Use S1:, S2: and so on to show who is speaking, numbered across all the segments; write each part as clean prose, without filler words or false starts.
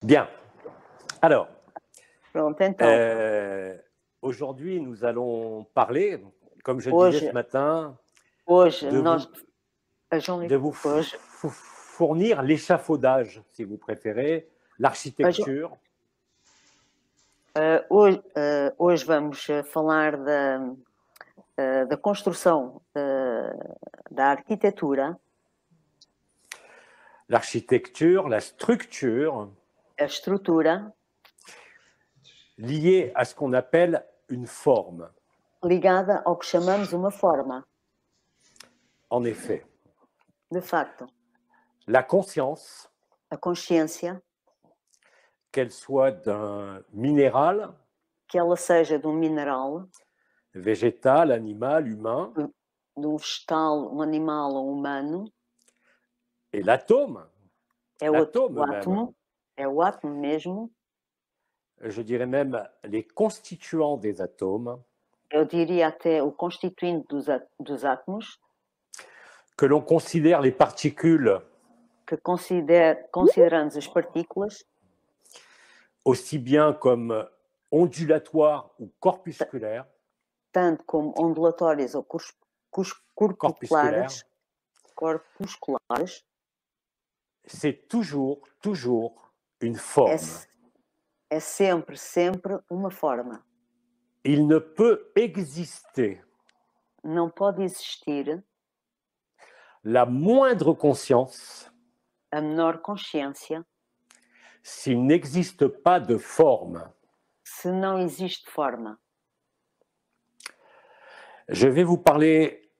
S1: Bien. Alors,
S2: Pronto, então,
S1: aujourd'hui, nous allons parler, comme je le disais
S2: hoje,
S1: ce matin,
S2: hoje
S1: de
S2: nós,
S1: vous,
S2: a João
S1: de vous
S2: hoje,
S1: fournir l'échafaudage, si vous préférez,
S2: a Jo-
S1: l'architecture,
S2: hoje vamos falar da construção da arquitetura,
S1: l'architecture, la structure
S2: a estrutura,
S1: liée à ce qu'on appelle une forme.
S2: ligada ao que chamamos uma forma.
S1: En effet,
S2: De facto,
S1: la conscience,
S2: a consciência,
S1: qu'elle soit d'un minéral,
S2: que ela seja de um mineral,
S1: végétal, animal, humain,
S2: de um vegetal, um animal ou humano,
S1: et l'atome,
S2: é o
S1: l'atome même,
S2: átomo, é o átomo mesmo,
S1: je dirais même les constituants des atomes,
S2: eu diria até o constituinte dos átomos,
S1: que l'on considère les particules
S2: que consideramos as partículas
S1: aussi bien comme ondulatoires ou corpusculaires,
S2: tanto como ondulatórias ou corpusculares,
S1: c'est toujours une forme.
S2: é sempre uma forma.
S1: Il ne peut exister
S2: Não pode existir
S1: la moindre conscience
S2: a menor consciência
S1: s'il n'existe pas de forme.
S2: se não existe forma.
S1: Je vais vous parler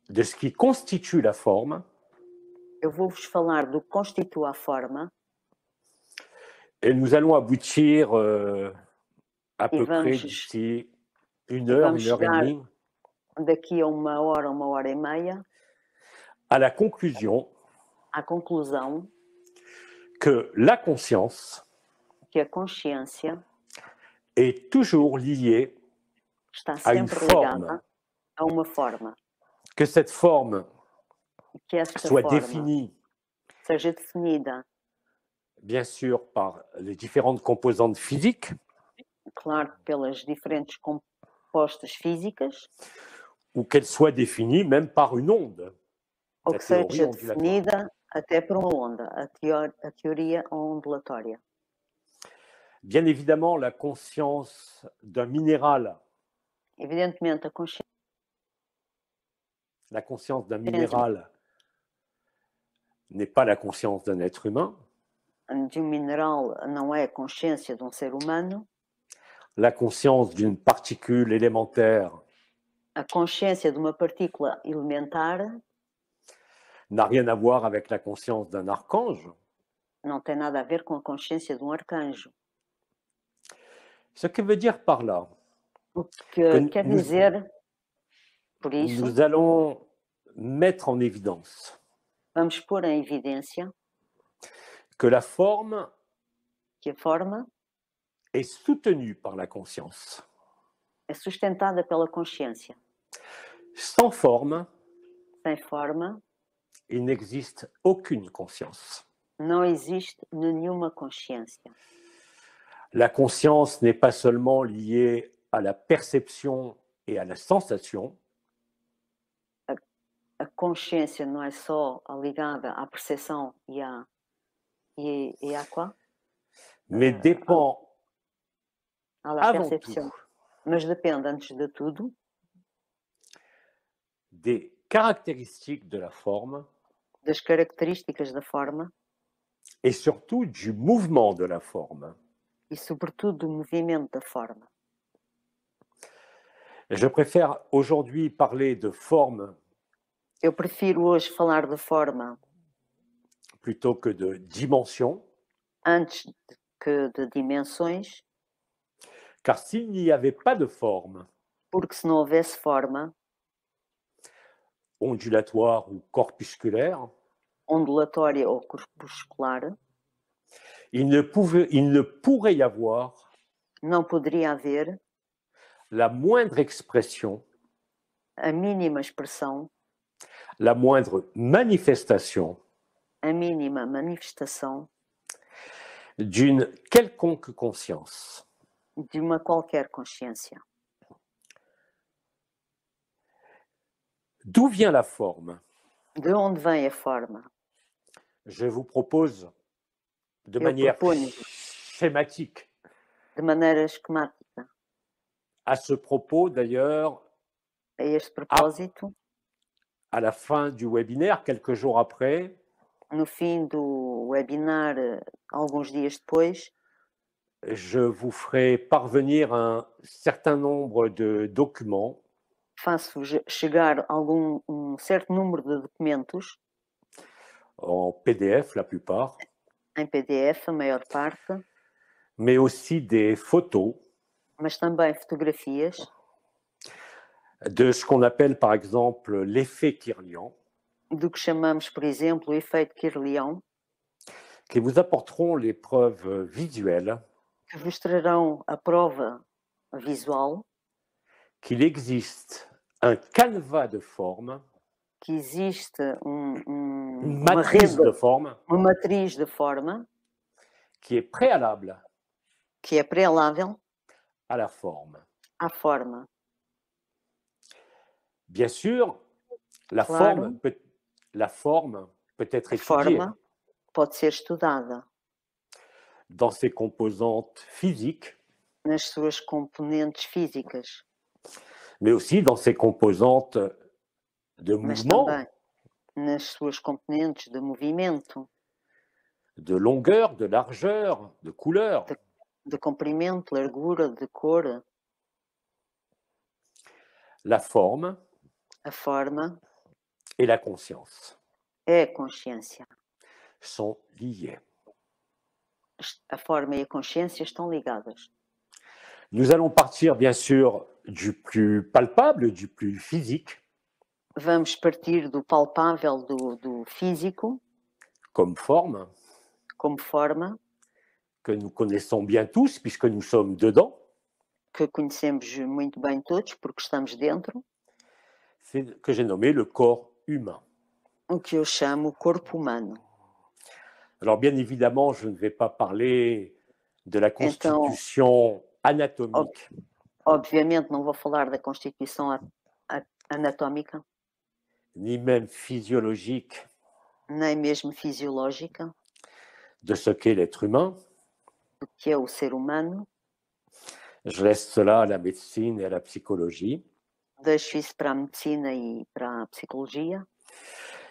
S1: de ce qui constitue la forme.
S2: Eu vou-vos falar do que constitui a forma.
S1: Et nous allons aboutir à peu
S2: vamos,
S1: près d'ici une heure et demie,
S2: daqui a uma hora e meia,
S1: à la conclusion
S2: à conclusão
S1: que la conscience
S2: que a consciência
S1: est toujours liée
S2: está
S1: à une
S2: sempre
S1: forme,
S2: ligada a uma forma.
S1: que cette forme
S2: Que esta
S1: soit
S2: forma
S1: définie,
S2: seja definida,
S1: bien sûr, par les différentes composantes physiques,
S2: claro, pelas diferentes compostas físicas,
S1: ou qu'elle soit définie même par une onde,
S2: ou
S1: la
S2: que
S1: théorie
S2: seja
S1: ondulatoire.
S2: definida até por uma onda, a teoria ondulatória.
S1: Bien évidemment, la conscience d'un minéral,
S2: Evidentemente,
S1: la conscience d'un minéral n'est pas la conscience d'un être humain.
S2: de um mineral não é a consciência de um ser humano.
S1: La conscience d'une particule élémentaire
S2: A consciência de uma partícula elementar
S1: n'a rien à voir avec la conscience d'un archange.
S2: não tem nada a ver com a consciência de um arcanjo.
S1: Ce que veut dire par là,
S2: O que quer dizer, por isso,
S1: nous allons mettre en évidence
S2: vamos pôr em evidência
S1: que la forme
S2: que a forma
S1: est soutenue par la conscience.
S2: é sustentada pela consciência.
S1: Sans forme,
S2: Sem forma,
S1: il n'existe aucune conscience.
S2: não existe nenhuma consciência.
S1: La conscience n'est pas seulement liée à la perception et à la sensation.
S2: A consciência não é só ligada à percepção e à quoi?
S1: Mais dépend avant tout
S2: mas depende, antes de tudo,
S1: des caractéristiques de la forme
S2: das características da forma
S1: et surtout du mouvement de la forme.
S2: E sobretudo do movimento da forma.
S1: Je préfère aujourd'hui parler de forme
S2: Eu prefiro hoje falar de forma
S1: plutôt que de dimension,
S2: antes que de dimensões,
S1: car s'il n'y avait pas de forme
S2: porque se não houvesse forma
S1: ondulatoire ou corpusculaire,
S2: ondulatória ou corpuscular,
S1: il ne pourrait y avoir
S2: não poderia haver
S1: la moindre expression,
S2: a mínima expressão,
S1: la moindre manifestation
S2: a mínima manifestação
S1: d'une quelconque conscience.
S2: de uma qualquer consciência.
S1: D'où vient la forme?
S2: De onde vem a forma?
S1: Je vous propose de
S2: Eu
S1: manière
S2: proponho
S1: schématique.
S2: de maneira esquemática.
S1: À ce propos, d'ailleurs,
S2: A este propósito,
S1: à la fin du webinaire, quelques jours après,
S2: no fim do webinar, alguns dias depois,
S1: je vous ferai parvenir un certain nombre de documents
S2: faço chegar um certo número de documentos,
S1: en PDF la plupart,
S2: em PDF, a maior parte,
S1: mais aussi des photos
S2: mas também fotografias
S1: de ce qu'on appelle par exemple l'effet Kirlian,
S2: do que chamamos, por exemplo, o efeito Kirlian,
S1: qui vous apporteront les preuves visuelles
S2: que vos trarão a prova visual
S1: qu'il existe un canevas de forme,
S2: que existe
S1: une
S2: uma
S1: matrice
S2: rede,
S1: de forme
S2: uma matriz de forma
S1: qui est préalable
S2: que é prelável
S1: à la forme.
S2: à forma.
S1: Bien sûr, la
S2: Claro,
S1: forme peut être
S2: a
S1: étudiée
S2: forma pode ser estudada
S1: dans ses composantes physiques,
S2: nas suas componentes físicas,
S1: mais aussi dans ses composantes de
S2: mas
S1: mouvement,
S2: também nas suas componentes de movimento,
S1: de longueur, de largeur, de couleur.
S2: de comprimento, largura, de cor.
S1: La forme
S2: A forma
S1: et la conscience
S2: é a consciência.
S1: sont liées.
S2: A forma e a consciência estão ligadas.
S1: Nous allons partir bien sûr du plus palpable, du plus physique,
S2: Vamos partir do palpável, do físico,
S1: comme forme,
S2: como forma,
S1: que nous connaissons bien tous puisque nous sommes dedans.
S2: que conhecemos muito bem todos, porque estamos dentro,
S1: C'est que j'ai nommé le corps humain.
S2: o que eu chamo corpo humano.
S1: Alors bien évidemment, je ne vais pas parler de la
S2: Então,
S1: constitution anatomique,
S2: obviamente não vou falar da constituição anatómica,
S1: ni même physiologique
S2: nem mesmo fisiológica,
S1: de ce qu'est l'être humain.
S2: do que é o ser humano.
S1: Je laisse cela à la médecine et à la psychologie.
S2: Deixo isso para a medicina e para a psicologia.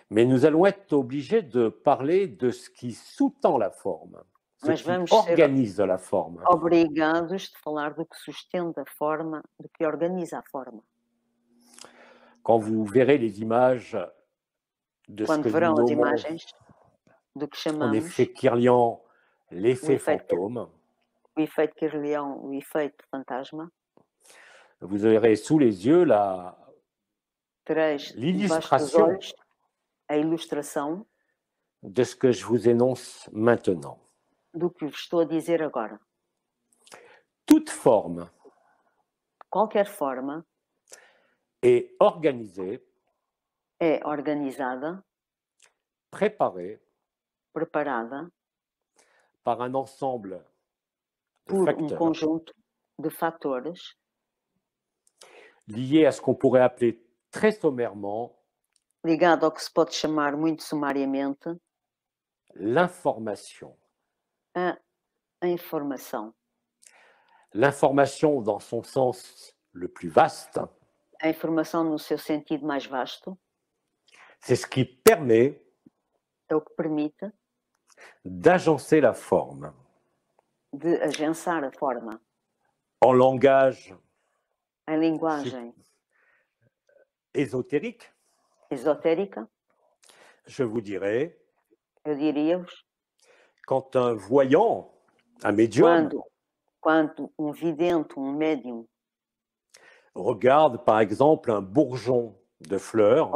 S1: Mais nous allons être obligés de parler de ce qui sous-tend la forme, ce
S2: Mas
S1: qui
S2: vamos ser
S1: organise la forme.
S2: obrigados de falar do que sustenta a forma, do que organiza a forma.
S1: Quand vous verrez les images de ce
S2: Quando
S1: que nous
S2: verão as
S1: nommons
S2: imagens do que
S1: en
S2: chamamos
S1: effet Kirlian l'effet
S2: effet
S1: fantôme,
S2: o efeito Kirlian, o efeito fantasma,
S1: vous aurez sous les yeux
S2: tereis debaixo dos
S1: l'illustration
S2: olhos a ilustração
S1: de ce que je vous énonce maintenant.
S2: do que vos estou a dizer agora.
S1: Toute forme
S2: Qualquer forma
S1: est organisée,
S2: é organizada,
S1: préparée
S2: preparada
S1: par un ensemble de
S2: por
S1: facteurs
S2: conjunto de fatores
S1: liés à ce qu'on pourrait appeler très sommairement
S2: ligado ao que se pode chamar muito sumariamente
S1: l'information.
S2: a informação.
S1: L'information dans son sens le plus vaste,
S2: A informação no seu sentido mais vasto
S1: c'est ce qui permet
S2: é o que permite
S1: d'agencer la forme.
S2: de agenciar a forma.
S1: En langage
S2: Em linguagem
S1: ésotérique,
S2: esotérica,
S1: je vous dirais,
S2: eu diria-vos,
S1: quand un voyant, un médium,
S2: quando vidente, médium,
S1: regarde par exemple un bourgeon de fleurs,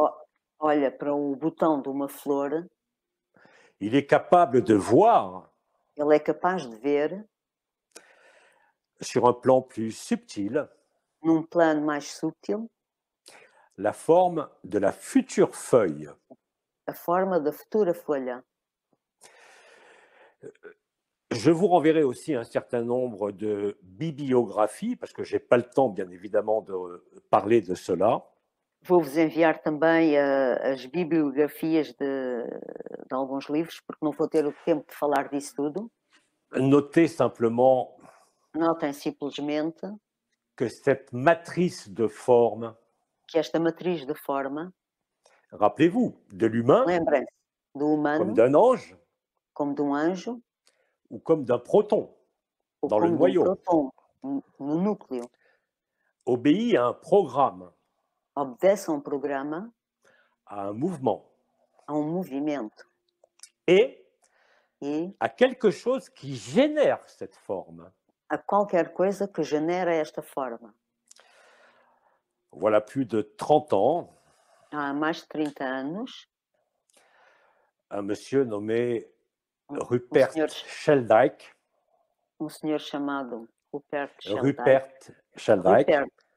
S2: olha para o botão de uma flor,
S1: il est capable de voir
S2: ele é capaz de ver,
S1: sur un plan plus subtil,
S2: num plano mais subtil,
S1: la forme de la future feuille.
S2: a forma da futura folha.
S1: Je vous renverrai aussi un certain nombre de bibliographies, parce que je n'ai pas le temps, bien évidemment, de parler de cela.
S2: Vou-vos enviar também as bibliografias de alguns livros, porque não vou ter o tempo de falar disso tudo.
S1: Notez simplement
S2: Notem simplesmente
S1: que cette matrice de forme,
S2: que esta matriz de forma,
S1: rappelez-vous, de l'humain,
S2: lembrem-se do
S1: comme
S2: humano,
S1: d'un ange
S2: como de um anjo,
S1: ou comme d'un proton
S2: ou
S1: dans le
S2: como de um
S1: noyau,
S2: próton no núcleo,
S1: obéit à un programme,
S2: obedece a um programa,
S1: à un mouvement
S2: a um movimento
S1: et
S2: e
S1: à quelque chose qui génère cette forme.
S2: a qualquer coisa que genera esta forma.
S1: Voilà plus de 30 ans,
S2: Há mais de 30 anos,
S1: un monsieur nommé
S2: um
S1: Rupert
S2: senhor,
S1: Sheldrake,
S2: um senhor chamado Rupert
S1: Sheldrake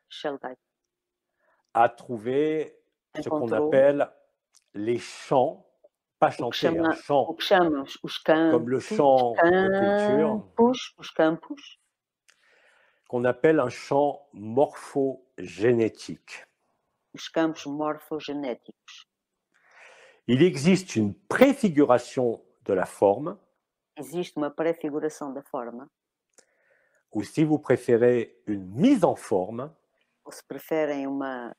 S2: Sheldrake
S1: a trouvé ce qu'on
S2: encontrou
S1: appelle les chants, pas
S2: o que
S1: chantés, un
S2: chama,
S1: chant
S2: os
S1: comme le
S2: cantos,
S1: chant de culture,
S2: os campos,
S1: qu'on appelle un chant morphogénétique.
S2: os campos morfogenéticos.
S1: Il existe une préfiguration de la forme,
S2: Existe uma prefiguração da forma,
S1: ou si vous préférez, une mise en forme,
S2: ou se preferem uma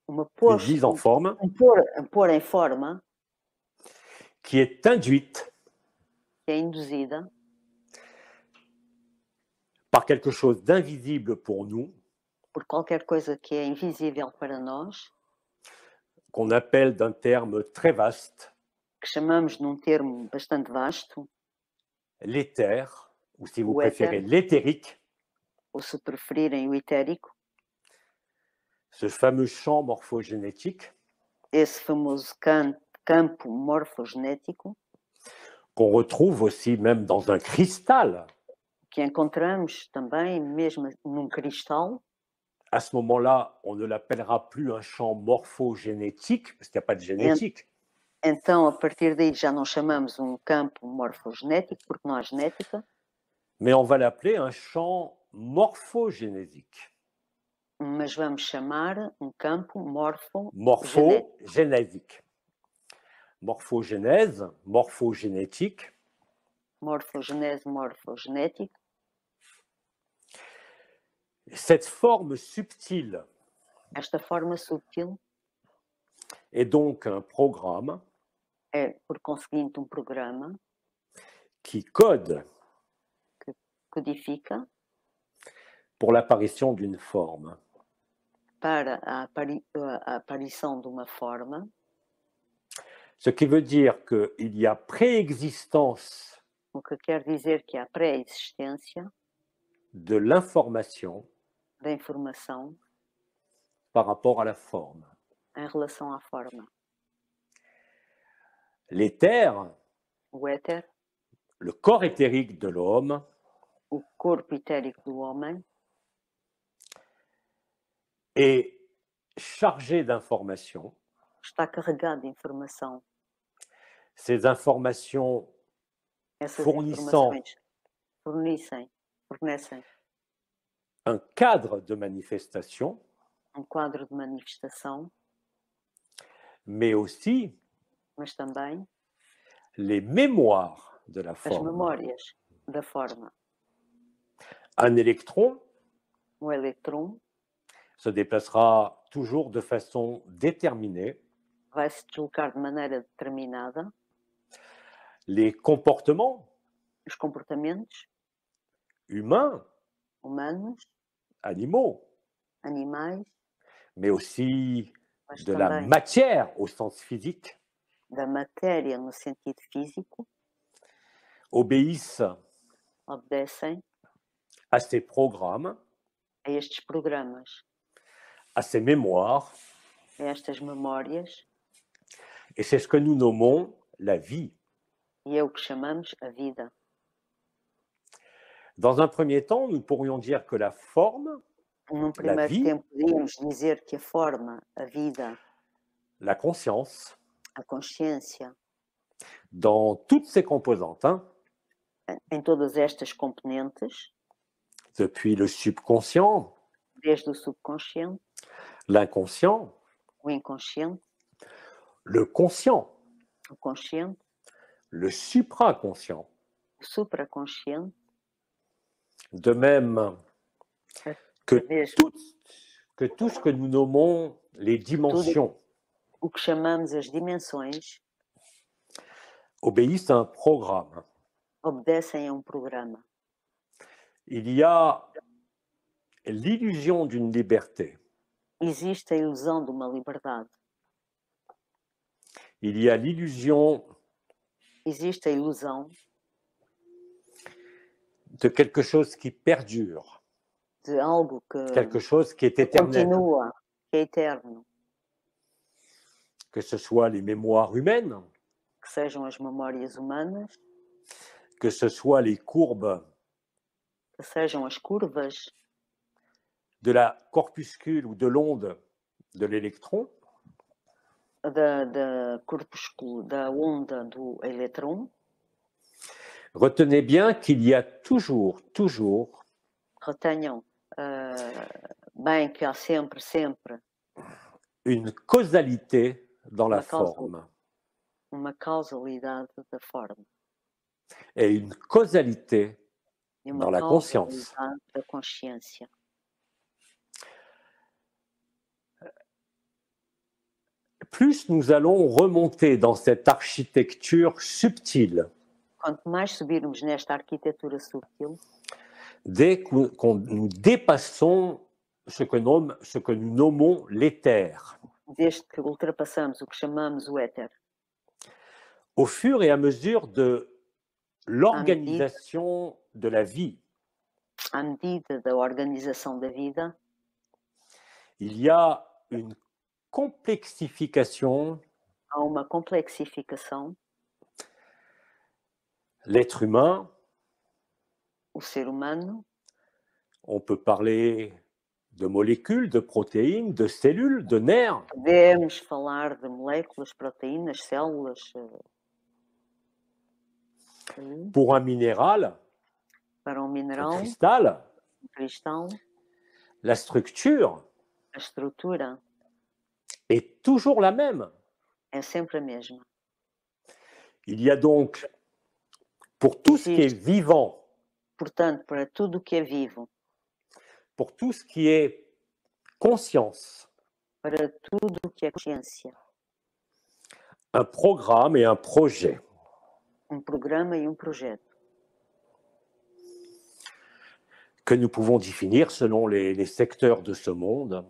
S1: une mise en forme
S2: pôr em forma,
S1: qui est induite
S2: que é induzida
S1: par quelque chose d'invisible pour nous,
S2: por qualquer coisa que é invisível para nós,
S1: qu'on appelle d'un terme très vaste,
S2: que chamamos num termo bastante vasto,
S1: l'éther, ou si vous
S2: o éter,
S1: préférez, l'éthérique,
S2: ou se preferirem o etérico,
S1: ce fameux champ morphogénétique
S2: esse famoso campo morfogenético,
S1: qu'on retrouve aussi même dans un cristal.
S2: que encontramos também mesmo num cristal.
S1: À ce moment-là, on ne l'appellera plus un champ morphogénétique, parce qu'il n'y a pas de génétique.
S2: Então, a partir daí já não chamamos um campo morfogenético, porque não há genética,
S1: Mais on va l'appeler un champ morphogénétique.
S2: mas vamos chamar um campo morfogenético.
S1: Morphogénétique. Morphogénèse, morphogénétique.
S2: Morfogenese, morfogenético.
S1: Cette forme subtile
S2: Esta forma sutil
S1: est donc un programme
S2: é, por conseguinte, um programa
S1: qui code
S2: que codifica
S1: pour l'apparition d'une forme.
S2: para a aparição de uma forma,
S1: Ce qui veut dire qu'il y a préexistence
S2: o que quer dizer que há pré-existência
S1: de l'information
S2: da informação
S1: par rapport à la forme.
S2: em relação à forma.
S1: L'éther,
S2: O éter,
S1: le corps éthérique de l'homme,
S2: o corpo etérico do homem,
S1: est chargé d'informations.
S2: está carregado de informação.
S1: Ces informations
S2: Essas
S1: fournissant
S2: informações fornecem
S1: un cadre de manifestation,
S2: quadro de manifestação,
S1: mais aussi
S2: mas também
S1: les mémoires de la
S2: as
S1: forme.
S2: memórias da forma.
S1: Un électron
S2: O elétron
S1: se déplacera toujours de façon déterminée.
S2: vai se deslocar de maneira determinada.
S1: Les comportements
S2: Os comportamentos
S1: humains,
S2: humanos,
S1: animaux,
S2: animais,
S1: mais aussi
S2: mas
S1: de la
S2: também
S1: matière au sens physique,
S2: da matéria no sentido físico,
S1: obéissent
S2: obedecem
S1: à ces programmes,
S2: a estes programas,
S1: à ces mémoires,
S2: a estas memórias,
S1: et c'est ce que nous nommons la vie.
S2: e é o que chamamos a vida.
S1: Dans un premier temps, nous pourrions dire que la forme,
S2: Num
S1: la
S2: primeiro
S1: vie,
S2: tempo, podíamos dizer que a forma, a vida,
S1: la conscience,
S2: a consciência,
S1: dans toutes ses composantes, hein,
S2: em todas estas componentes,
S1: depuis le subconscient,
S2: desde o subconsciente,
S1: l'inconscient,
S2: o inconsciente,
S1: le conscient,
S2: o consciente,
S1: le supraconscient.
S2: o supraconsciente,
S1: De même que
S2: através
S1: tout ce que nous nommons les dimensions
S2: o que chamamos as dimensões,
S1: obéissent à un programme.
S2: obedecem a um programa.
S1: Il y a l'illusion d'une liberté.
S2: Existe a ilusão de uma liberdade.
S1: Il y a l'illusion
S2: Existe a ilusão
S1: de quelque chose qui perdure,
S2: de algo
S1: quelque chose qui est
S2: que
S1: éternel,
S2: continua, que é eterno,
S1: que ce soit les mémoires humaines,
S2: que sejam as memórias humanas,
S1: que ce soit les courbes
S2: que sejam as curvas
S1: de la corpuscule ou de l'onde de l'électron,
S2: da corpúsculo, da onda do elétron.
S1: retenez bien qu'il y a toujours
S2: Retenham bem que há sempre
S1: une causalité dans la
S2: Uma causa-
S1: forme
S2: uma causalidade da forma
S1: et une causalité
S2: e uma
S1: dans la conscience.
S2: causalidade da consciência.
S1: Plus nous allons remonter dans cette architecture subtile,
S2: Quanto mais subirmos nesta arquitetura subtil,
S1: dès que nous dépassons ce que nous nommons l'éther,
S2: desde que ultrapassamos o que chamamos o éter,
S1: au fur et à mesure de l'organisation de la vie,
S2: à medida da organização da vida,
S1: il y a une complexification.
S2: há uma complexificação.
S1: L'être humain,
S2: O ser humano,
S1: on peut parler de molécules, de protéines, de cellules, de nerfs.
S2: podemos falar de moléculas, proteínas, células.
S1: Pour un minéral,
S2: Para um
S1: un
S2: mineral,
S1: cristal,
S2: um cristal,
S1: la structure
S2: a estrutura
S1: est toujours la même.
S2: é sempre a mesma.
S1: Il y a donc, pour tout ce qui est vivant,
S2: Portanto, para tudo o que é vivo,
S1: pour tout ce qui est conscience,
S2: para tudo o que é consciência,
S1: un programme et un projet.
S2: um programa e um projeto
S1: Que nous pouvons définir selon les secteurs de ce monde.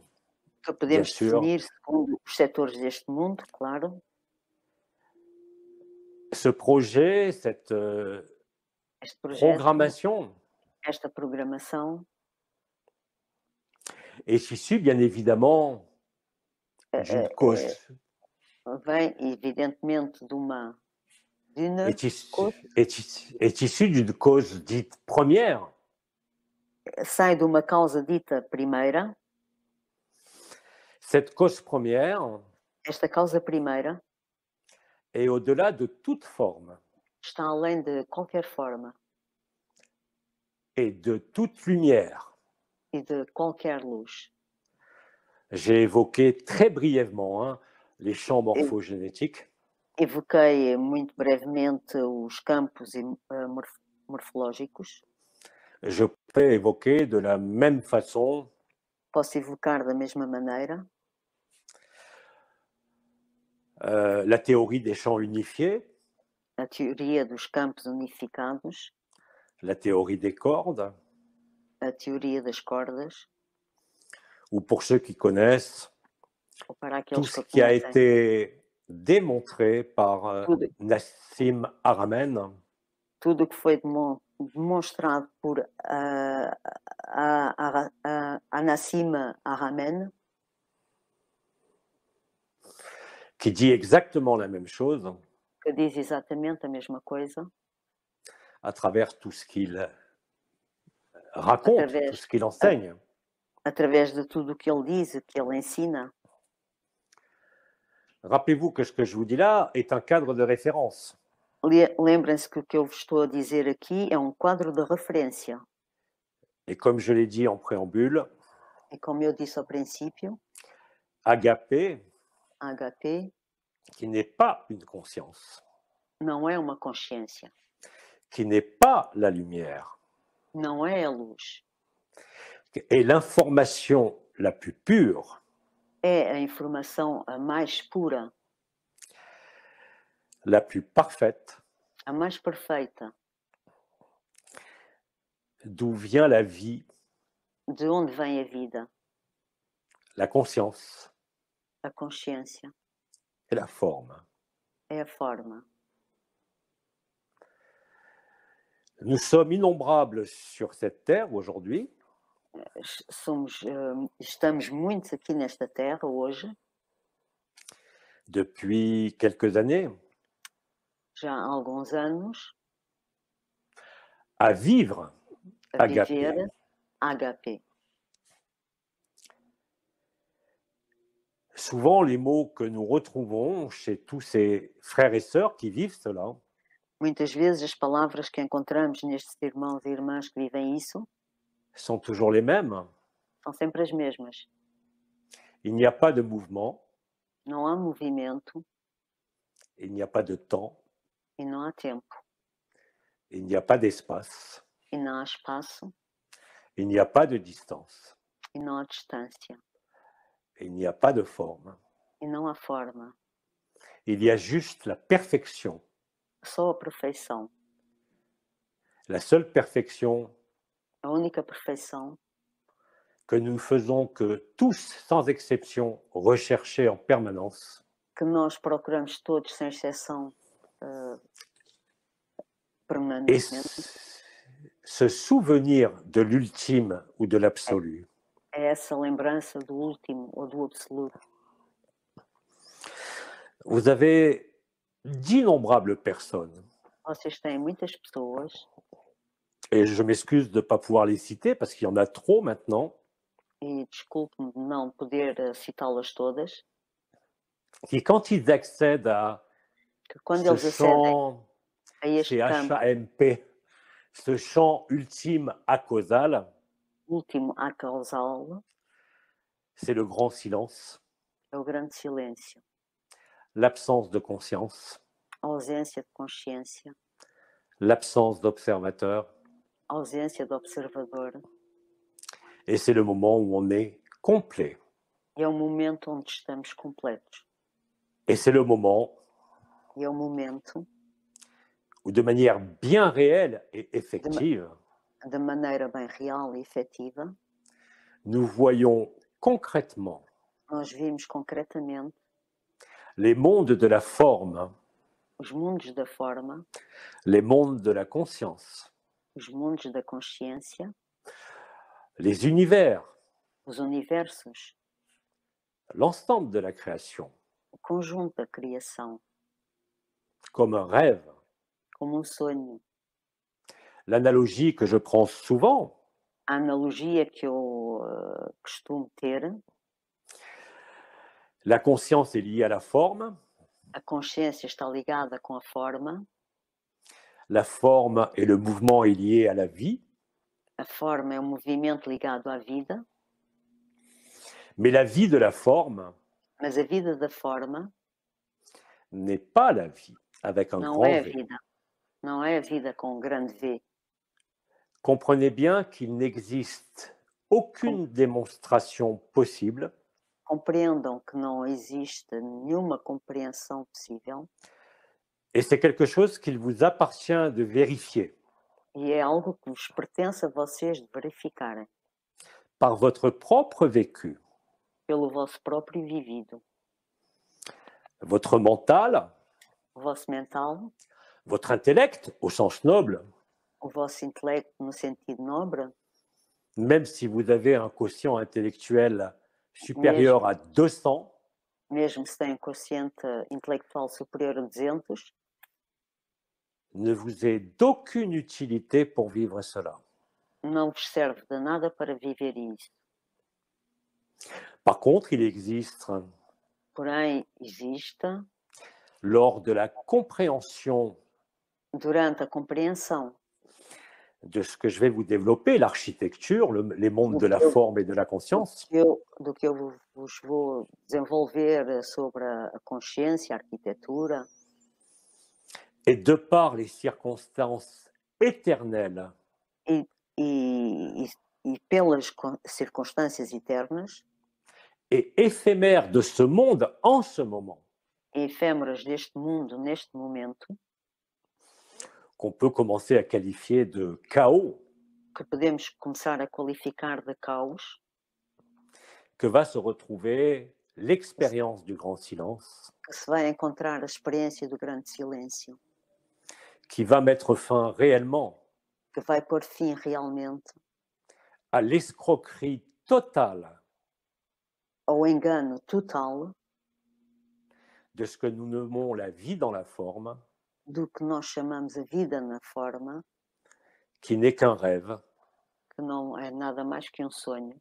S2: que podemos
S1: Bien sûr.
S2: definir segundo os setores deste mundo, claro.
S1: Ce projet, cette
S2: Este projeto,
S1: programmation
S2: esta programação
S1: est issue bien évidemment d'une cause,
S2: vem, evidentemente, de uma
S1: est issue d'une cause dite première.
S2: sai de uma causa dita primeira.
S1: Cette cause première
S2: Esta causa primeira
S1: est au-delà de toute forme
S2: está além de qualquer forma
S1: et de toute lumière.
S2: e de qualquer luz.
S1: J'ai évoqué très brièvement les champs morphogénétiques.
S2: Evoquei muito brevemente os campos morfológicos.
S1: Je peux évoquer de la même façon
S2: Posso evocar da mesma maneira
S1: la théorie des champs unifiés,
S2: a teoria dos campos unificados,
S1: la théorie des cordes,
S2: a teoria das cordas,
S1: ou pour ceux qui connaissent,
S2: ou para
S1: tout
S2: aqueles
S1: ce
S2: que
S1: qui a
S2: conhecem,
S1: été démontré par
S2: tudo,
S1: Nassim Haramein,
S2: tudo que foi demonstrado por Nassim Haramein,
S1: qui dit exactement la même chose
S2: que diz exatamente a mesma coisa,
S1: à travers tout ce qu'il raconte, tout ce qu'il enseigne.
S2: através de tudo o que ele diz, o que ele ensina.
S1: Rappelez-vous que ce que je vous dis là est un cadre de référence.
S2: Lembrem-se que o que eu vos estou a dizer aqui é um quadro de referência.
S1: Et comme je l'ai dit en préambule,
S2: E como eu disse ao princípio,
S1: agapé,
S2: HP
S1: qui n'est pas une conscience,
S2: não é uma consciência,
S1: qui n'est pas la lumière,
S2: não é a luz.
S1: est l'information la plus pure,
S2: É a informação a mais pura,
S1: la plus parfaite,
S2: a mais perfeita,
S1: d'où vient la vie,
S2: de onde vem a vida,
S1: la conscience
S2: a consciência,
S1: et la forme.
S2: é a forma.
S1: Nous sommes innombrables sur cette terre aujourd'hui,
S2: Estamos muitos aqui nesta terra hoje,
S1: depuis quelques années,
S2: já há alguns anos,
S1: à vivre
S2: a
S1: agapé.
S2: viver HP.
S1: Souvent, les mots que nous retrouvons chez tous ces frères et sœurs qui vivent cela
S2: Muitas vezes as palavras que encontramos nestes irmãos e irmãs que vivem isso
S1: sont toujours les mêmes.
S2: são sempre as mesmas.
S1: Il n'y a pas de mouvement,
S2: Não há movimento
S1: il n'y a pas de temps,
S2: e não há tempo.
S1: il n'y a pas d'espace,
S2: E não há espaço
S1: il n'y a pas de distance,
S2: e não há distância.
S1: il n'y a pas de forme.
S2: E não há forma.
S1: Il y a juste la perfection.
S2: Só a perfeição.
S1: La seule perfection
S2: A única perfeição
S1: que nous faisons que tous, sans exception, rechercher en permanence,
S2: que nós procuramos todos, sem exceção,
S1: et
S2: permanentemente,
S1: se souvenir de l'ultime ou de l'absolu.
S2: é essa lembrança do último ou do absoluto.
S1: Vous avez d'innombrables personnes,
S2: Vocês têm muitas pessoas,
S1: et je m'excuse de ne pas pouvoir les citer parce qu'il y en a trop maintenant,
S2: e desculpe-me de não poder citá-las todas,
S1: qui quand ils accèdent à
S2: que quando
S1: ce
S2: eles acedem
S1: champ
S2: a este campo
S1: CHMP, ce champ ultime acausal,
S2: último à causal,
S1: c'est le grand silence,
S2: é o grande silêncio,
S1: l'absence de conscience,
S2: a ausência de consciência,
S1: l'absence d'observateur,
S2: a ausência de observador.
S1: et c'est le moment où on est complet.
S2: E é o momento onde estamos completos.
S1: Et c'est le moment
S2: E é o momento,
S1: où, de manière bien réelle et effective,
S2: de maneira bem real e efetiva,
S1: nous voyons concrètement
S2: nós vimos concretamente
S1: les mondes de la forme,
S2: os mundos da forma,
S1: les mondes de la conscience,
S2: os mundos da consciência,
S1: les univers,
S2: os universos,
S1: l'ensemble de la création,
S2: o conjunto da criação,
S1: comme un rêve.
S2: como sonho.
S1: L'analogie que je prends souvent,
S2: A analogia que eu costumo ter,
S1: la conscience est liée à la forme,
S2: a consciência está ligada com a forma
S1: et le mouvement est lié à la vie,
S2: a forma é um movimento ligado à vida,
S1: mais la vie de la forme
S2: mas a vida da forma
S1: n'est pas la vie avec un
S2: não
S1: grand
S2: é a
S1: V.
S2: vida. Não é a vida com um grande V.
S1: Comprenez bien qu'il n'existe aucune démonstration possible
S2: Compreendam que não existe nenhuma compreensão possível
S1: et c'est quelque chose qu'il vous appartient de vérifier
S2: e é algo que vos pertence a vocês de verificarem
S1: par votre propre vécu,
S2: pelo vosso próprio vivido,
S1: votre mental,
S2: o vosso mental,
S1: votre intellect au sens noble,
S2: o vosso intelecto no sentido nobre,
S1: même si vous avez un quotient intellectuel supérieur à 200,
S2: mesmo se tem um quociente intelectual superior a 200,
S1: ne vous est d'aucune utilité pour vivre cela.
S2: não vos serve de nada para viver isso.
S1: Par contre, il existe,
S2: Porém, existe,
S1: lors de la compréhension
S2: durante a compreensão
S1: de ce que je vais vous développer, l'architecture, les mondes
S2: do
S1: de la
S2: que eu,
S1: forme et de la conscience,
S2: do que eu vos vou desenvolver sobre a consciência, a arquitetura,
S1: et de par les circonstances éternelles
S2: e, e, e pelas circunstâncias eternas
S1: et éphémères de ce monde en ce moment,
S2: e efêmeras deste mundo neste momento,
S1: qu'on peut commencer à qualifier de chaos,
S2: que podemos começar a qualificar de caos,
S1: que va se retrouver l'expérience du grand silence,
S2: que se vai encontrar a experiência do grande silêncio,
S1: qui va mettre fin réellement
S2: que vai pôr fim realmente
S1: à l'escroquerie totale
S2: ao engano total
S1: de ce que nous nommons la vie dans la forme,
S2: do que nós chamamos a vida na forma,
S1: qui n'est qu'un rêve,
S2: que não é nada mais que um sonho.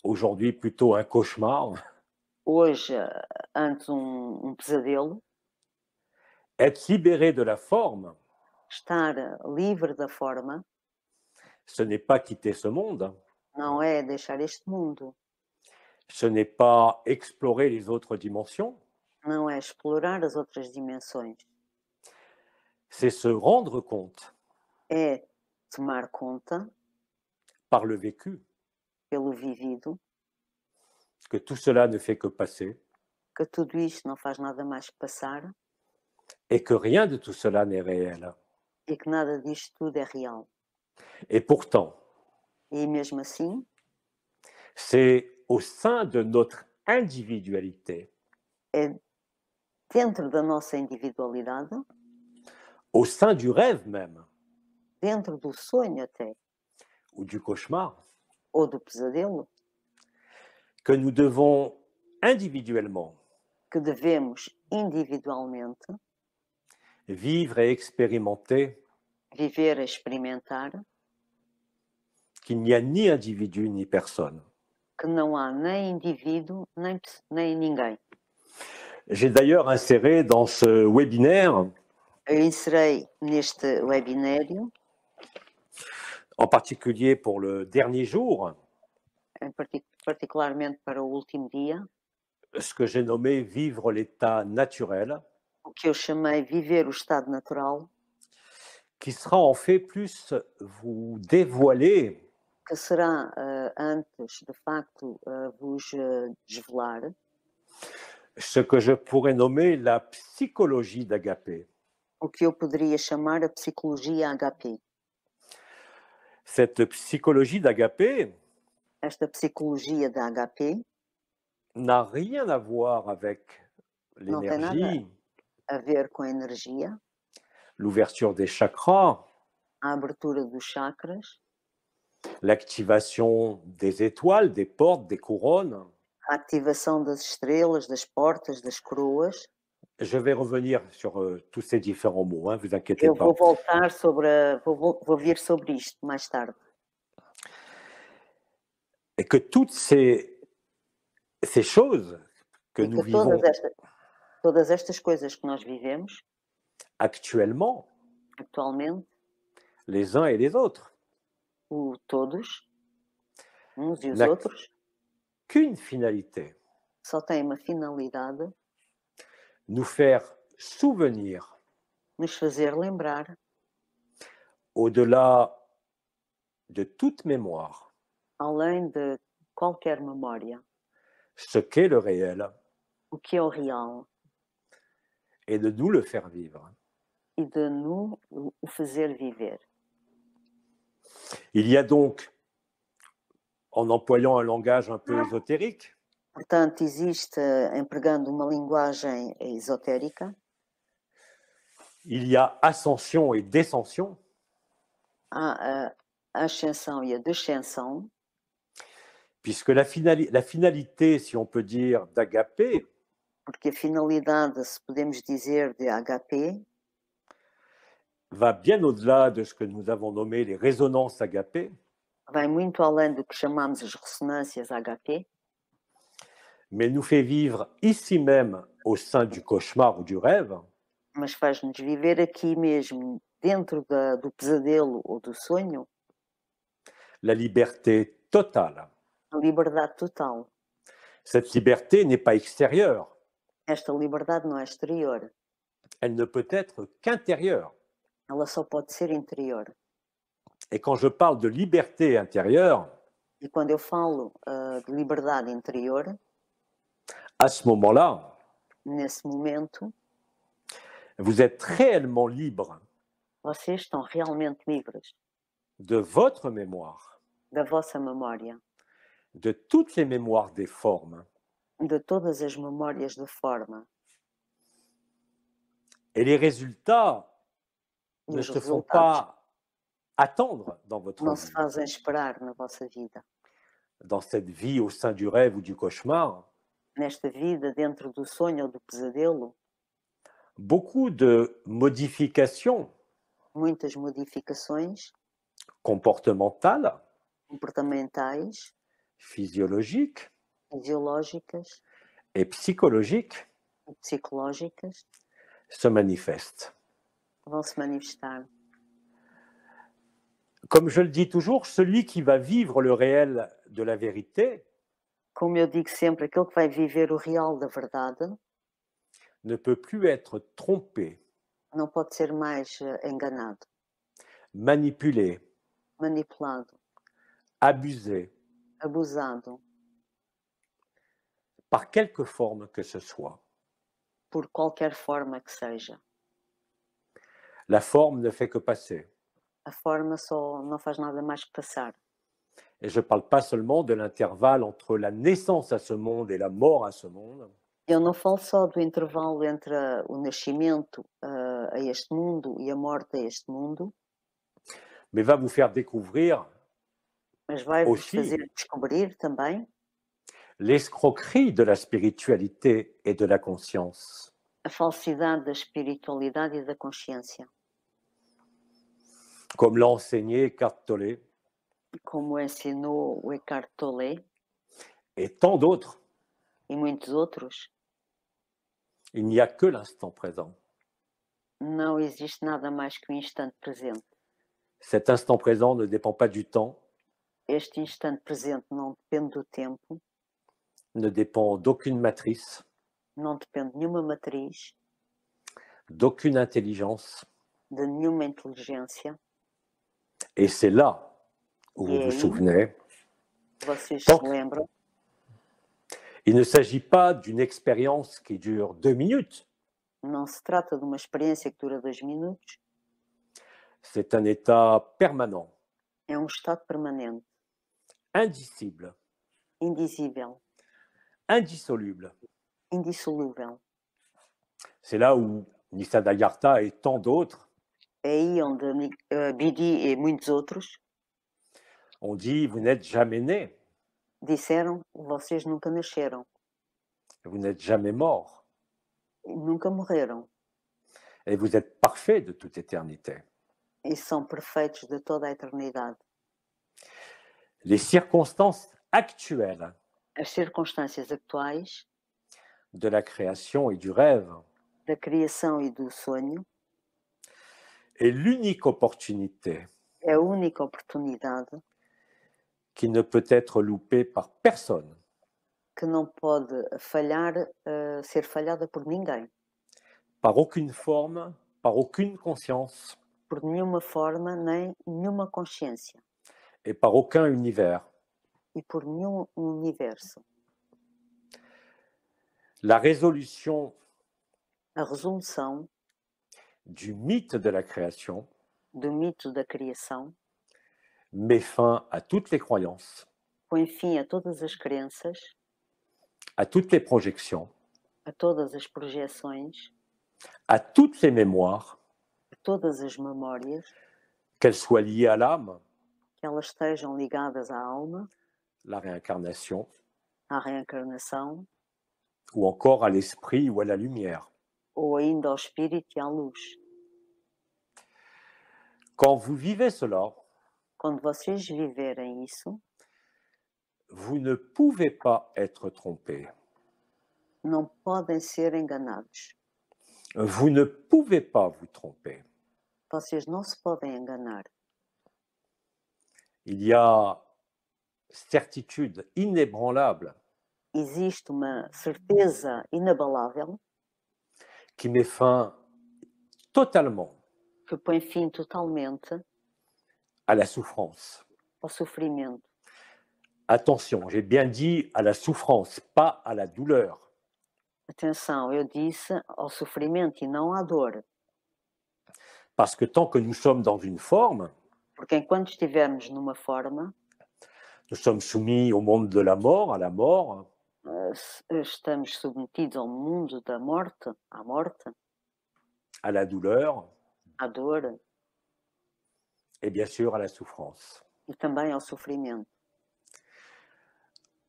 S1: aujourd'hui plutôt un cauchemar.
S2: Hoje, antes pesadelo,
S1: Être libéré de la forme,
S2: estar livre da forma,
S1: ce n'est pas quitter ce monde,
S2: não é deixar este mundo,
S1: ce n'est pas explorer les autres dimensions,
S2: não é explorar as outras dimensões,
S1: c'est se rendre compte
S2: é tomar conta,
S1: par le vécu
S2: pelo vivido,
S1: que tout cela ne fait que passer
S2: que tudo isto não faz nada mais que passar
S1: et que rien de tout cela n'est réel.
S2: e que nada disto tudo é real.
S1: Et pourtant,
S2: E mesmo assim,
S1: c'est au sein de notre individualité,
S2: é dentro da nossa individualidade,
S1: au sein du rêve même,
S2: dentro do sonho até,
S1: ou du cauchemar,
S2: ou do pesadelo,
S1: que nous devons individuellement
S2: que devemos individualmente
S1: vivre et expérimenter
S2: viver a experimentar,
S1: qu'il n'y a ni individu ni personne.
S2: que não há nem indivíduo, nem ninguém.
S1: J'ai d'ailleurs inséré dans ce webinaire,
S2: Eu inserei neste webinário,
S1: en particulier pour le dernier jour,
S2: particularmente para o último dia,
S1: ce que j'ai nommé vivre l'état naturel,
S2: o que eu chamei viver o estado natural,
S1: qui sera en fait plus vous dévoiler
S2: que será antes, de facto, vos desvelar
S1: ce que je pourrais nommer la psychologie d'Agapé.
S2: o que eu poderia chamar a psicologia HP.
S1: Cette psychologie d'Agapé
S2: Esta psicologia da HP
S1: n'a rien à voir avec
S2: não tem nada
S1: l'énergie,
S2: a ver com a energia,
S1: l'ouverture des chakras,
S2: a abertura dos chakras,
S1: l'activation des étoiles, des portes, des couronnes.
S2: a ativação das estrelas, das portas, das coroas.
S1: Je vais revenir sur tous ces différents mots, hein, vous inquiétez
S2: Eu
S1: pas.
S2: vou voltar vou vir sobre isto mais tarde.
S1: Et que toutes ces choses que
S2: E
S1: nous
S2: que
S1: vivons
S2: todas estas coisas que nós vivemos
S1: actuellement,
S2: atualmente,
S1: les uns et les autres,
S2: todos, uns e os
S1: n'a
S2: outros,
S1: qu'une finalité,
S2: só têm uma finalidade:
S1: nous faire souvenir,
S2: nos fazer lembrar,
S1: au-delà de toute mémoire,
S2: além de qualquer memória,
S1: ce qu'est le réel
S2: o que é o real
S1: et de nous le faire vivre.
S2: e de nos o fazer viver.
S1: Il y a donc, en employant un langage un peu ésotérique,
S2: Portanto, existe, empregando uma linguagem esotérica,
S1: il y a ascension et descension,
S2: há a ascensão e a descensão,
S1: puisque la finalité, si on peut dire, d'Agapé,
S2: porque a finalidade, se podemos dizer, de HP,
S1: va bien au-delà de ce que nous avons nommé les résonances Agapé,
S2: vai muito além do que chamamos as ressonâncias HP,
S1: mais nous fait vivre ici même, au sein du cauchemar ou du rêve,
S2: mas faz-nos viver aqui mesmo, dentro do pesadelo ou do sonho,
S1: la liberté totale.
S2: a liberdade total.
S1: Cette liberté n'est pas extérieure,
S2: Esta liberdade não é exterior,
S1: elle ne peut être qu'intérieure.
S2: ela só pode ser interior.
S1: Et quand je parle de liberté intérieure,
S2: E quando eu falo de liberdade interior,
S1: à ce moment-là,
S2: nesse momento,
S1: vous êtes réellement libre
S2: vocês estão realmente livres
S1: de votre mémoire,
S2: da vossa memória,
S1: de toutes les mémoires des formes.
S2: de todas as memórias de forma.
S1: Et les résultats
S2: E
S1: ne
S2: os
S1: se font
S2: resultados
S1: pas attendre dans votre
S2: não se
S1: vie,
S2: fazem esperar na vossa vida.
S1: dans cette vie au sein du rêve ou du cauchemar.
S2: Nesta vida, dentro do sonho ou do pesadelo,
S1: Beaucoup de modifications
S2: muitas modificações
S1: comportementales,
S2: comportamentais,
S1: physiologiques
S2: fisiológicas
S1: et psychologiques
S2: e psicológicas
S1: se manifestent.
S2: vão se manifestar.
S1: Comme je le dis toujours, celui qui va vivre le réel de la vérité
S2: Como eu digo sempre, aquele que vai viver o real da verdade
S1: ne peut plus être trompé,
S2: não pode ser mais enganado,
S1: manipulé,
S2: manipulado,
S1: abusé
S2: abusado
S1: par quelque forme que ce soit.
S2: por qualquer forma que seja.
S1: La forme ne fait que passer.
S2: A forma só não faz nada mais que passar.
S1: Et je ne parle pas seulement de l'intervalle entre la naissance à ce monde et la mort à ce monde,
S2: Eu não falo só do intervalo entre o nascimento a este mundo e a morte a este mundo,
S1: mais va vous faire découvrir
S2: mas vai-vos
S1: aussi
S2: fazer descobrir também
S1: l'escroquerie de la spiritualité et de la conscience.
S2: a falsidade da espiritualidade e da consciência,
S1: Comme l'a enseigné Eckhart Tolle
S2: como ensinou o Eckhart Tolle
S1: et tant d'autres.
S2: e muitos outros.
S1: Il n'y a que l'instant présent.
S2: Não existe nada mais que o instante presente.
S1: Cet instant présent ne dépend pas du temps,
S2: Este instante presente não depende do tempo,
S1: ne dépend d'aucune matrice,
S2: não depende de nenhuma matriz,
S1: d'aucune intelligence.
S2: de nenhuma inteligência.
S1: Et c'est là où
S2: E
S1: vous
S2: é
S1: vous
S2: aí
S1: souvenez,
S2: que vocês
S1: Donc-
S2: se lembram.
S1: il ne s'agit pas d'une expérience qui dure 2 minutes.
S2: Não se trata de uma experiência que dura 2 minutos,
S1: C'est un état permanent,
S2: é um estado permanente,
S1: indicible,
S2: indizível,
S1: indissoluble.
S2: indissolúvel.
S1: C'est là où Nisargadatta et tant d'autres
S2: É aí onde Bidi e muitos outros
S1: ont dit, vous n'êtes jamais né,
S2: disseram: vocês nunca nasceram,
S1: vous n'êtes jamais mort,
S2: nunca morreram
S1: et vous êtes parfait de toute éternité.
S2: e são perfeitos de toda a eternidade.
S1: Les circonstances actuelles
S2: As circunstâncias atuais
S1: de la création et du rêve
S2: da criação e do sonho
S1: est l'unique opportunité
S2: é a única oportunidade
S1: qui ne peut être loupée par personne,
S2: que não pode falhar, ser falhada por ninguém,
S1: par aucune forme, par aucune conscience
S2: por nenhuma forma, nem nenhuma consciência
S1: et par aucun univers.
S2: e por nenhum universo.
S1: La résolution
S2: A resolução
S1: du mythe de la création
S2: do mito da criação
S1: met fin à toutes les croyances,
S2: põe fim a todas as crenças,
S1: à toutes les projections,
S2: a todas as projeções,
S1: à toutes les mémoires,
S2: a todas as memórias,
S1: qu'elles soient liées à l'âme,
S2: que elas estejam ligadas à alma,
S1: la réincarnation,
S2: à reencarnação
S1: ou encore à l'esprit ou à la lumière.
S2: ou ainda ao espírito e à luz.
S1: Quand vous vivez cela,
S2: Quando vocês viverem isso,
S1: vous ne pouvez pas être trompé.
S2: não podem ser enganados.
S1: Vous ne pouvez pas vous tromper.
S2: Vocês não se podem enganar.
S1: Il y a certitude inébranlable
S2: Existe uma certeza inabalável
S1: qui met fin totalement
S2: que põe fim totalmente
S1: à la souffrance.
S2: ao sofrimento.
S1: Attention, j'ai bien dit à la souffrance, pas à la douleur.
S2: Atenção, eu disse ao sofrimento e não à dor.
S1: Parce que tant que nous sommes dans une forme,
S2: Porque enquanto estivermos numa forma,
S1: nous sommes soumis au monde de la mort, à la mort,
S2: estamos submetidos ao mundo da morte, à morte,
S1: à la douleur
S2: à dor
S1: et bien sûr à la souffrance.
S2: e também ao sofrimento.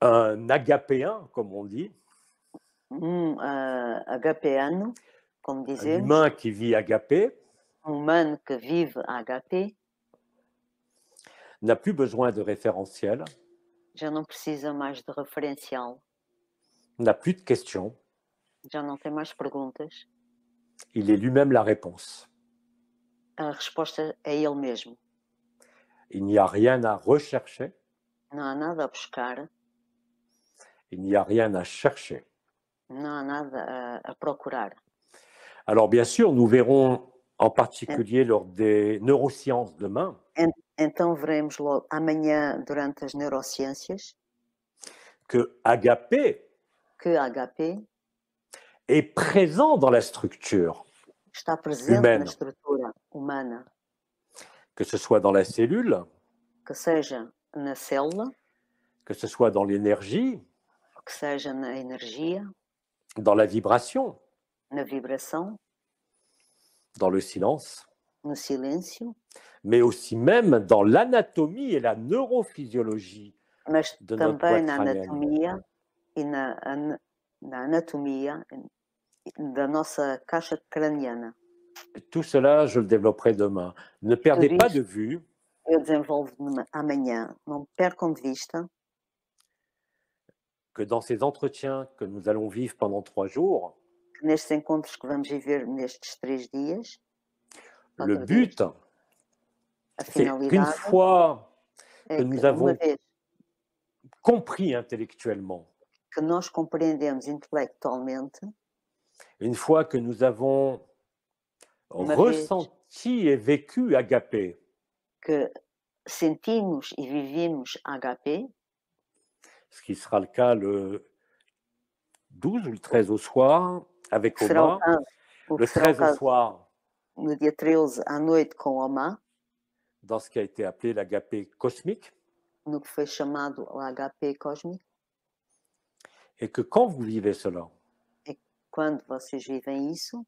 S1: Un agapéen, comme on dit,
S2: HPano, como
S1: un
S2: dizemos,
S1: humain qui vit agapé,
S2: humano que vive HP,
S1: n'a plus besoin de référentiel,
S2: já não precisa mais de referencial,
S1: n'a plus de questions,
S2: já não tem mais perguntas.
S1: il est lui-même la réponse.
S2: A resposta é ele mesmo.
S1: Il n'y a rien à rechercher,
S2: Não há nada a buscar,
S1: il n'y a rien à chercher.
S2: não há nada a procurar.
S1: Alors bien sûr, nous verrons en particulier lors des neurosciences demain
S2: Então veremos logo amanhã, durante as neurociências,
S1: que agapé
S2: que HP
S1: est présent dans la structure,
S2: está presente
S1: humaine.
S2: na estrutura humana,
S1: que ce soit dans la cellule,
S2: que seja na célula,
S1: que ce soit dans l'énergie,
S2: que seja na energia,
S1: dans la vibration,
S2: na vibração,
S1: dans le silence,
S2: no silêncio,
S1: mais aussi même dans l'anatomie et la neurophysiologie
S2: mas
S1: de notre
S2: também
S1: boîte
S2: na
S1: crânienne.
S2: anatomia e na anatomia da nossa caixa craniana.
S1: Tout cela, je le développerai demain. Ne perdez
S2: Tudo
S1: pas
S2: isto
S1: de vue
S2: eu desenvolvo amanhã. Não percam de vista
S1: que dans ces entretiens que nous allons vivre pendant 3 jours,
S2: que nestes encontros que vamos viver nestes 3 dias,
S1: le
S2: 4
S1: but,
S2: dias, a
S1: c'est qu'une
S2: finalidade
S1: fois
S2: é
S1: que
S2: que,
S1: nous
S2: uma
S1: avons
S2: vez
S1: compris intellectuellement,
S2: que nós compreendemos intelectualmente,
S1: une fois que nous avons
S2: uma vez
S1: ressenti et vécu agapé,
S2: que sentimos e vivimos HP,
S1: ce qui sera le cas le 12 ou le 13 au soir avec
S2: que será o
S1: Oma,
S2: caso, o
S1: le
S2: que será o
S1: 13 au
S2: caso
S1: soir
S2: no dia 13 à noite com o Oma,
S1: dans ce qui a été appelé l'agapé cosmique,
S2: no que foi chamado o HP cósmico,
S1: et que quand vous vivez cela,
S2: quando vocês vivem isso,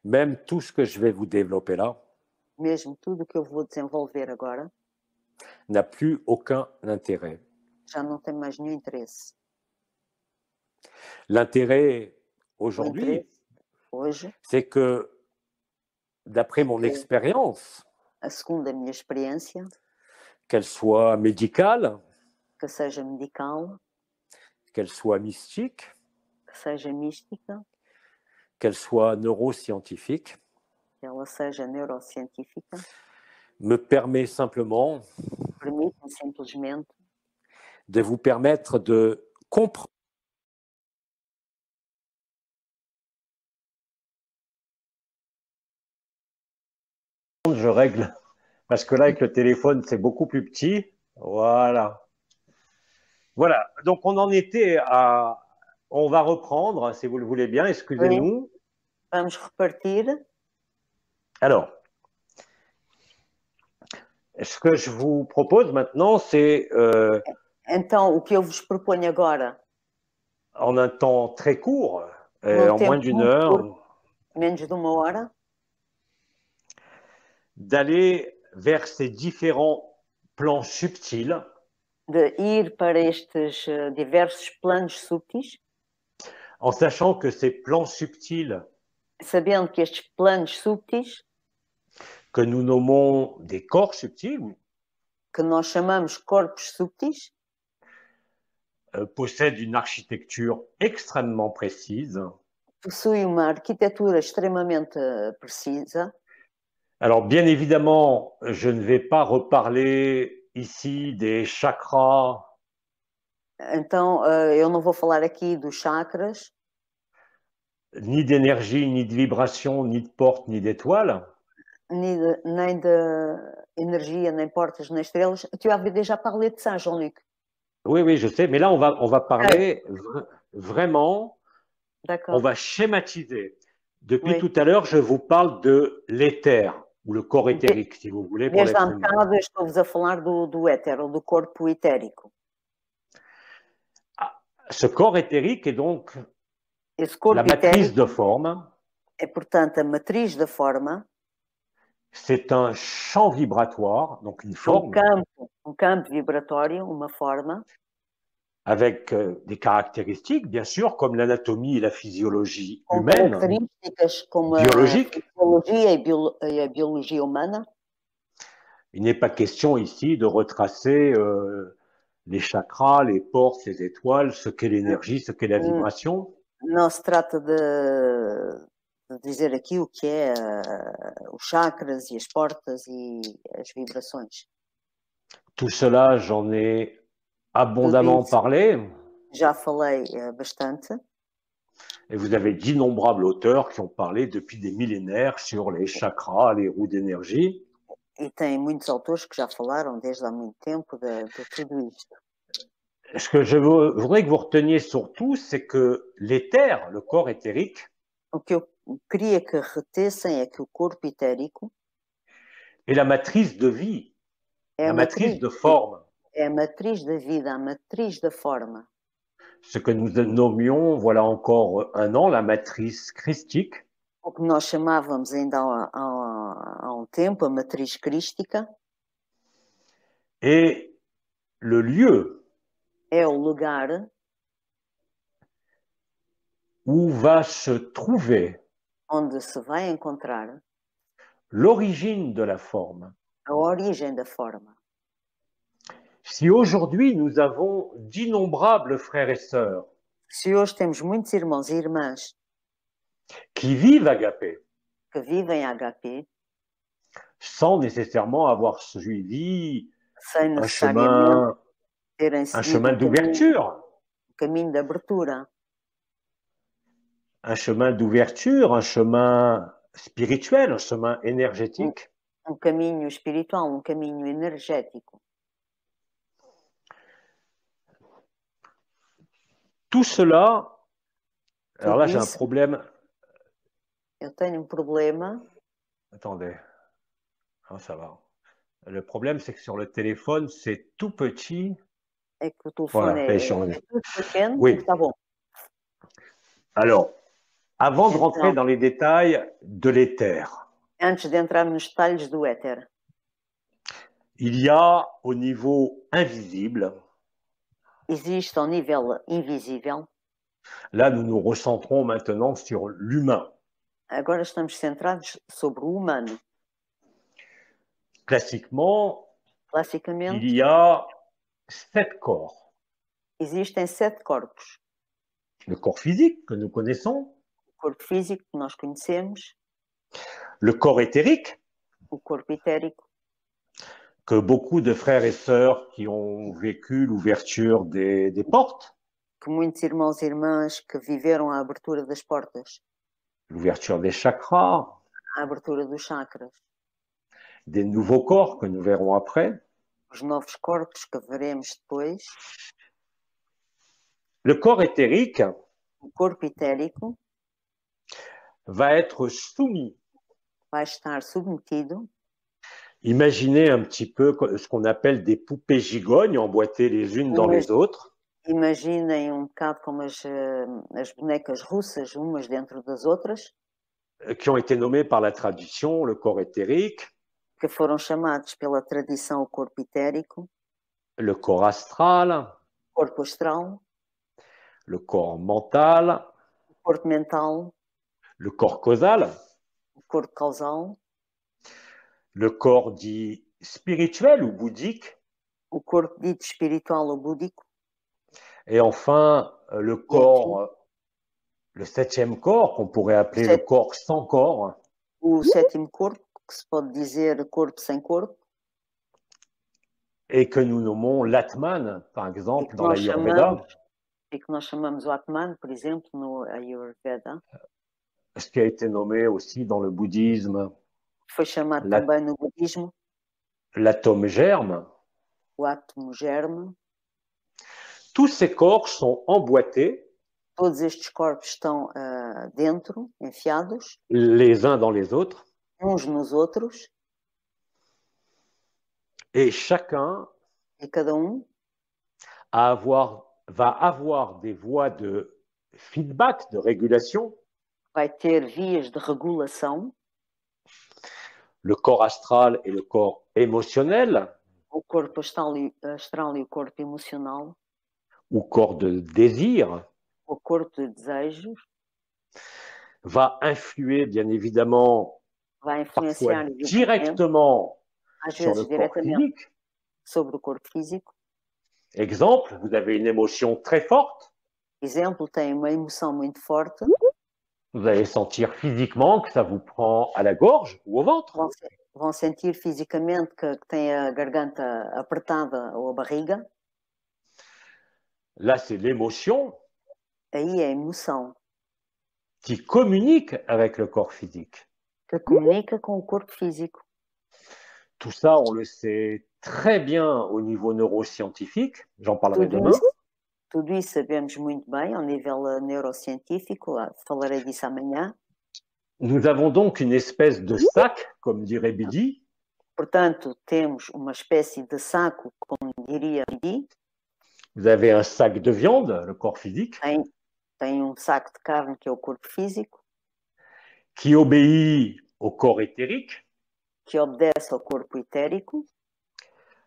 S1: même tout ce que je vais vous développer là
S2: mesmo tudo o que eu vou desenvolver agora,
S1: n'a plus aucun intérêt.
S2: já não tem mais nenhum interesse.
S1: L'intérêt
S2: O
S1: aujourd'hui,
S2: interesse hoje,
S1: c'est que d'après mon expérience,
S2: segundo a minha experiência,
S1: qu'elle soit médicale,
S2: que seja medical,
S1: qu'elle soit mystique,
S2: que seja mística,
S1: qu'elle soit neuroscientifique,
S2: que ela seja neurocientífica,
S1: me permet simplement
S2: permite-me simplesmente
S1: de vous permettre de comprendre je règle, parce que là, avec le téléphone, c'est beaucoup plus petit. Voilà. Voilà, donc on en était à... On va reprendre, si vous le voulez bien, excusez-nous.
S2: vamos repartir.
S1: Alors, ce que je vous propose maintenant, c'est
S2: Então, o que eu vos proponho agora,
S1: en un temps très court,
S2: num
S1: en moins
S2: tempo
S1: d'une
S2: muito
S1: heure,
S2: curto, menos de uma hora,
S1: d'aller vers ces différents plans subtils
S2: de ir para estes diversos planos subtis,
S1: en sachant que ces plans subtils
S2: sabendo que estes planos subtis,
S1: que nous nommons des corps subtils,
S2: que nós chamamos corpos subtis,
S1: possèdent une architecture extrêmement précise,
S2: possui uma arquitetura extremamente precisa.
S1: Alors, bien évidemment, je ne vais pas reparler ici des chakras,
S2: Então, eu não vou falar aqui dos chakras,
S1: ni d'énergie, ni de vibration, ni de porte, ni d'étoiles.
S2: nem de energia, nem portas, nem estrelas. Tu avais déjà parlé de ça, Jean-Luc.
S1: Oui, oui, je sais, mais là, on va parler vraiment, on
S2: D'accord.
S1: va schématiser. Depuis
S2: Oui.
S1: tout à l'heure, je vous parle de l'éther, ou le corps éthérique, si vous voulez, pour
S2: Desde há
S1: l'être humain.
S2: bocado eu estou-vos a falar do éter, ou do corpo etérico.
S1: Ce corps éthérique est donc
S2: Esse
S1: la
S2: corpo
S1: matrice
S2: etérico
S1: de forme.
S2: é, portanto, a matriz da forma,
S1: C'est un champ vibratoire, donc une
S2: é
S1: forme,
S2: um campo vibratório, uma forma,
S1: avec des caractéristiques, bien sûr, comme l'anatomie et la physiologie
S2: com
S1: humaine,
S2: características como a
S1: biologique.
S2: fisiologia e a biologia humana.
S1: Il n'est pas question ici de retracer les chakras, les portes, les étoiles, ce qu'est l'énergie, ce qu'est la vibration.
S2: Não se trata de dizer aqui o que é os chakras e as portas e as vibrações.
S1: Tout cela, j'en ai abondamment parlé.
S2: Já falei bastante.
S1: Et vous avez d'innombrables auteurs qui ont parlé depuis des millénaires sur les chakras, les roues d'énergie.
S2: E tem muitos autores que já falaram desde há muito tempo de tudo isto.
S1: Ce que je voudrais que vous reteniez surtout, c'est que l'éther, le corps éthérique,
S2: O que eu queria que retessem é que o corpo etérico
S1: est la matrice de vie,
S2: é
S1: la matrice de forme.
S2: É a matriz da vida, a matriz da forma.
S1: Ce que nous nommions, voilà encore un an, la matrice christique.
S2: O que nós chamávamos ainda há um tempo a matriz crística.
S1: Et le lieu
S2: é o lugar
S1: où va se trouver
S2: onde se vai encontrar
S1: l'origine de la forme.
S2: a origem da forma.
S1: Si aujourd'hui nous avons d'innombrables frères et sœurs
S2: Se hoje temos muitos irmãos e irmãs
S1: qui vivent agapé,
S2: que vivem HP,
S1: sans nécessairement avoir suivi
S2: sem
S1: un
S2: necessariamente terem
S1: un
S2: seguido
S1: chemin d'ouverture,
S2: caminho de abertura,
S1: un chemin d'ouverture, un chemin spirituel, un chemin énergétique.
S2: caminho espiritual, caminho energético.
S1: Tout cela, alors là j'ai un
S2: isso,
S1: problème.
S2: Eu tenho problema.
S1: Attendez, ah, ça va. Le problème, c'est que sur le téléphone, c'est tout petit.
S2: É que o telefone
S1: Voilà,
S2: é tudo pequeno,
S1: oui.
S2: está bom.
S1: Alors, avant de rentrer dans les détails de l'éther,
S2: Antes de entrar nos detalhes do éter,
S1: il y a au niveau invisible,
S2: existe ao nível invisível.
S1: Là, nous nous recentrons maintenant sur l'humain.
S2: Agora estamos centrados sobre o humano.
S1: Classiquement,
S2: Classicamente,
S1: il y a 7 corps.
S2: existem 7 corpos.
S1: Le corps physique que nous connaissons,
S2: O corpo físico que nós conhecemos,
S1: le corps éthérique,
S2: o corpo etérico,
S1: que beaucoup de frères et sœurs qui ont vécu l'ouverture des portes,
S2: que muitos irmãos e irmãs que viveram a abertura das portas,
S1: l'ouverture des chakras,
S2: a abertura dos chakras,
S1: des nouveaux corps que nous verrons après.
S2: os novos corpos que veremos depois.
S1: Le corps éthérique
S2: O corpo etérico
S1: va être soumis.
S2: vai estar submetido.
S1: Imaginez un petit peu ce qu'on appelle des poupées gigognes emboîtées les unes dans les autres.
S2: Imaginem bocado como as bonecas russas, umas dentro das outras,
S1: Qui ont été nommées par la tradition le corps éthérique,
S2: que foram chamados pela tradição o corpo etérico,
S1: le corps astral,
S2: corpo astral,
S1: le corps mental,
S2: o corpo mental,
S1: le corps causal,
S2: o corpo causal,
S1: le corps dit spirituel ou bouddhique,
S2: o corpo dito espiritual ou búdico,
S1: et enfin le corps le septième corps, qu'on pourrait
S2: o,
S1: appeler le
S2: set,
S1: corps sans corps,
S2: o sétimo corpo, que se pode dizer corpo sem corpo,
S1: et que nous nommons l'Atman, par
S2: e
S1: exemple,
S2: que
S1: dans
S2: nós chamamos,
S1: l'Ayurveda,
S2: o Atman, por exemplo, no Ayurveda,
S1: ce qui a été nommé aussi dans le bouddhisme
S2: que foi chamado também no budismo
S1: l'atome germe.
S2: o átomo germe.
S1: Tous ces corps sont emboîtés
S2: Todos estes corpos estão dentro, enfiados,
S1: les uns dans les autres,
S2: uns nos outros,
S1: et chacun
S2: e cada
S1: va avoir des voies de feedback, de régulation.
S2: vai ter vias de regulação.
S1: Le corps astral et le corps émotionnel,
S2: O corpo astral e o corpo emocional,
S1: ou corps de désir,
S2: o corpo de desejos,
S1: va influer bien évidemment
S2: vai
S1: parfois
S2: influenciar
S1: directement
S2: às
S1: sur le
S2: vezes
S1: corps
S2: diretamente
S1: physique.
S2: sobre o corpo físico.
S1: Exemple, vous avez une émotion très forte,
S2: Exemplo, tem uma emoção muito forte,
S1: vous allez sentir physiquement que ça vous prend à la gorge ou au ventre.
S2: vão sentir fisicamente que tem a garganta apertada ou a barriga.
S1: Là, c'est l'émotion
S2: Aí é a emoção
S1: qui communique avec le corps physique.
S2: que comunica com o corpo físico.
S1: Tout ça, on le sait très bien au niveau neuroscientifique, j'en parlerai demain.
S2: Tudo isso sabemos muito bem ao nível neurocientífico, falarei disso amanhã.
S1: Nous avons donc une espèce de sac, comme dirait Bidi.
S2: Portanto, temos uma espécie de saco, como diria Bidi.
S1: Vous avez un sac de viande, le corps physique.
S2: Tem um saco de carne, que é o corpo físico.
S1: Qui obéit au corps éthérique.
S2: Que obedece ao corpo etérico.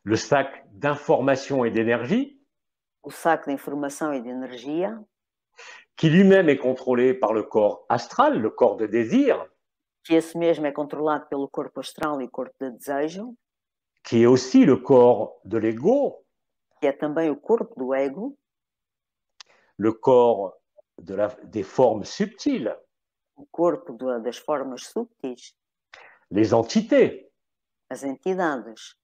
S1: Le sac d'information et d'énergie.
S2: O saco de informação e de energia.
S1: Qui lui-même est contrôlé par le corps astral, le corps de désir.
S2: Que esse mesmo é controlado pelo corpo astral e o corpo de desejo.
S1: Qui est aussi le corps de l'ego.
S2: Que é também o corpo do ego.
S1: Le corps des formes subtiles.
S2: O corpo das formas subtis.
S1: Les entités.
S2: As entidades.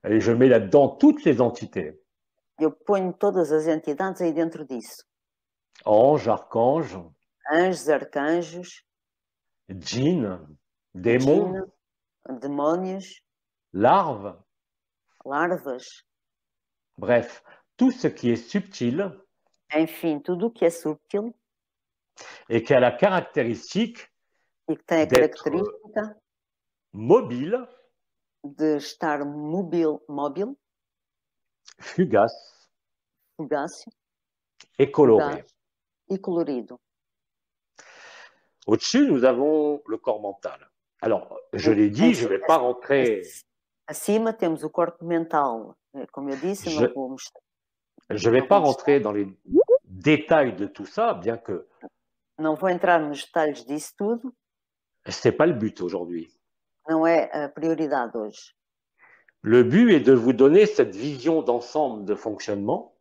S1: Et je mets là-dedans toutes les entités.
S2: Eu ponho todas as entidades aí dentro disso.
S1: Anges, archanges.
S2: Anjos, arcanjos.
S1: Djinns, démons.
S2: Demónios.
S1: Larves.
S2: Larvas.
S1: Bref, tout ce qui est subtil.
S2: Enfim, tudo o que é subtil.
S1: Et qui a la caractéristique
S2: e que tem a característica
S1: mobile,
S2: de estar móvel,
S1: fugace, et coloré.
S2: E colorido.
S1: Au-dessus, nous avons le corps mental. Alors, je l'ai dit, je ne vais pas rentrer...
S2: Acima temos o corpo mental. Como eu disse, não vou mostrar.
S1: Je ne vais pas rentrer dans les détails de tout ça, bien que...
S2: Não vou entrar nos detalhes disso tudo.
S1: Ce n'est pas le but aujourd'hui.
S2: Não é a prioridade hoje.
S1: Le but est de vous donner cette vision d'ensemble de fonctionnement.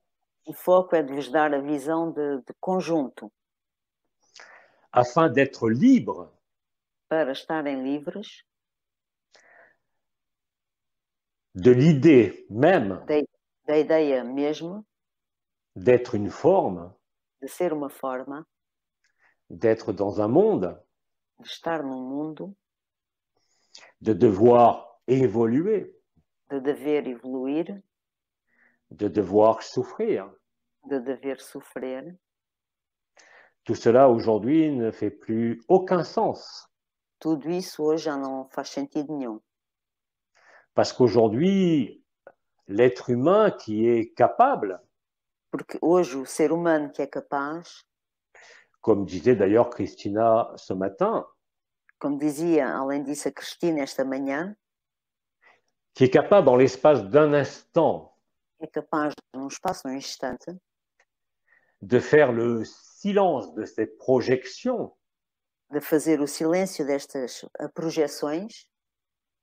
S2: O foco é de vos dar a visão de conjunto.
S1: Afin d'être libre.
S2: Para estarem livres.
S1: De l'idée même.
S2: Da ideia mesmo.
S1: D'être une forme.
S2: De ser uma forma.
S1: D'être dans un monde.
S2: De estar num mundo.
S1: De devoir évoluer.
S2: De dever evoluir.
S1: De devoir souffrir.
S2: De dever sofrer.
S1: Tout cela aujourd'hui ne fait plus aucun sens.
S2: Tudo isso hoje já não faz sentido nenhum.
S1: Parce qu'aujourd'hui, l'être humain qui est capable,
S2: porque hoje o ser humano que é capaz,
S1: comme disait d'ailleurs Christina ce matin,
S2: como dizia, além disso, a Cristina esta manhã,
S1: qui est capable en l'espace d'un instant,
S2: é capaz, num espaço, num instante,
S1: de faire le silence de ces projections,
S2: de fazer o silêncio destas projeções,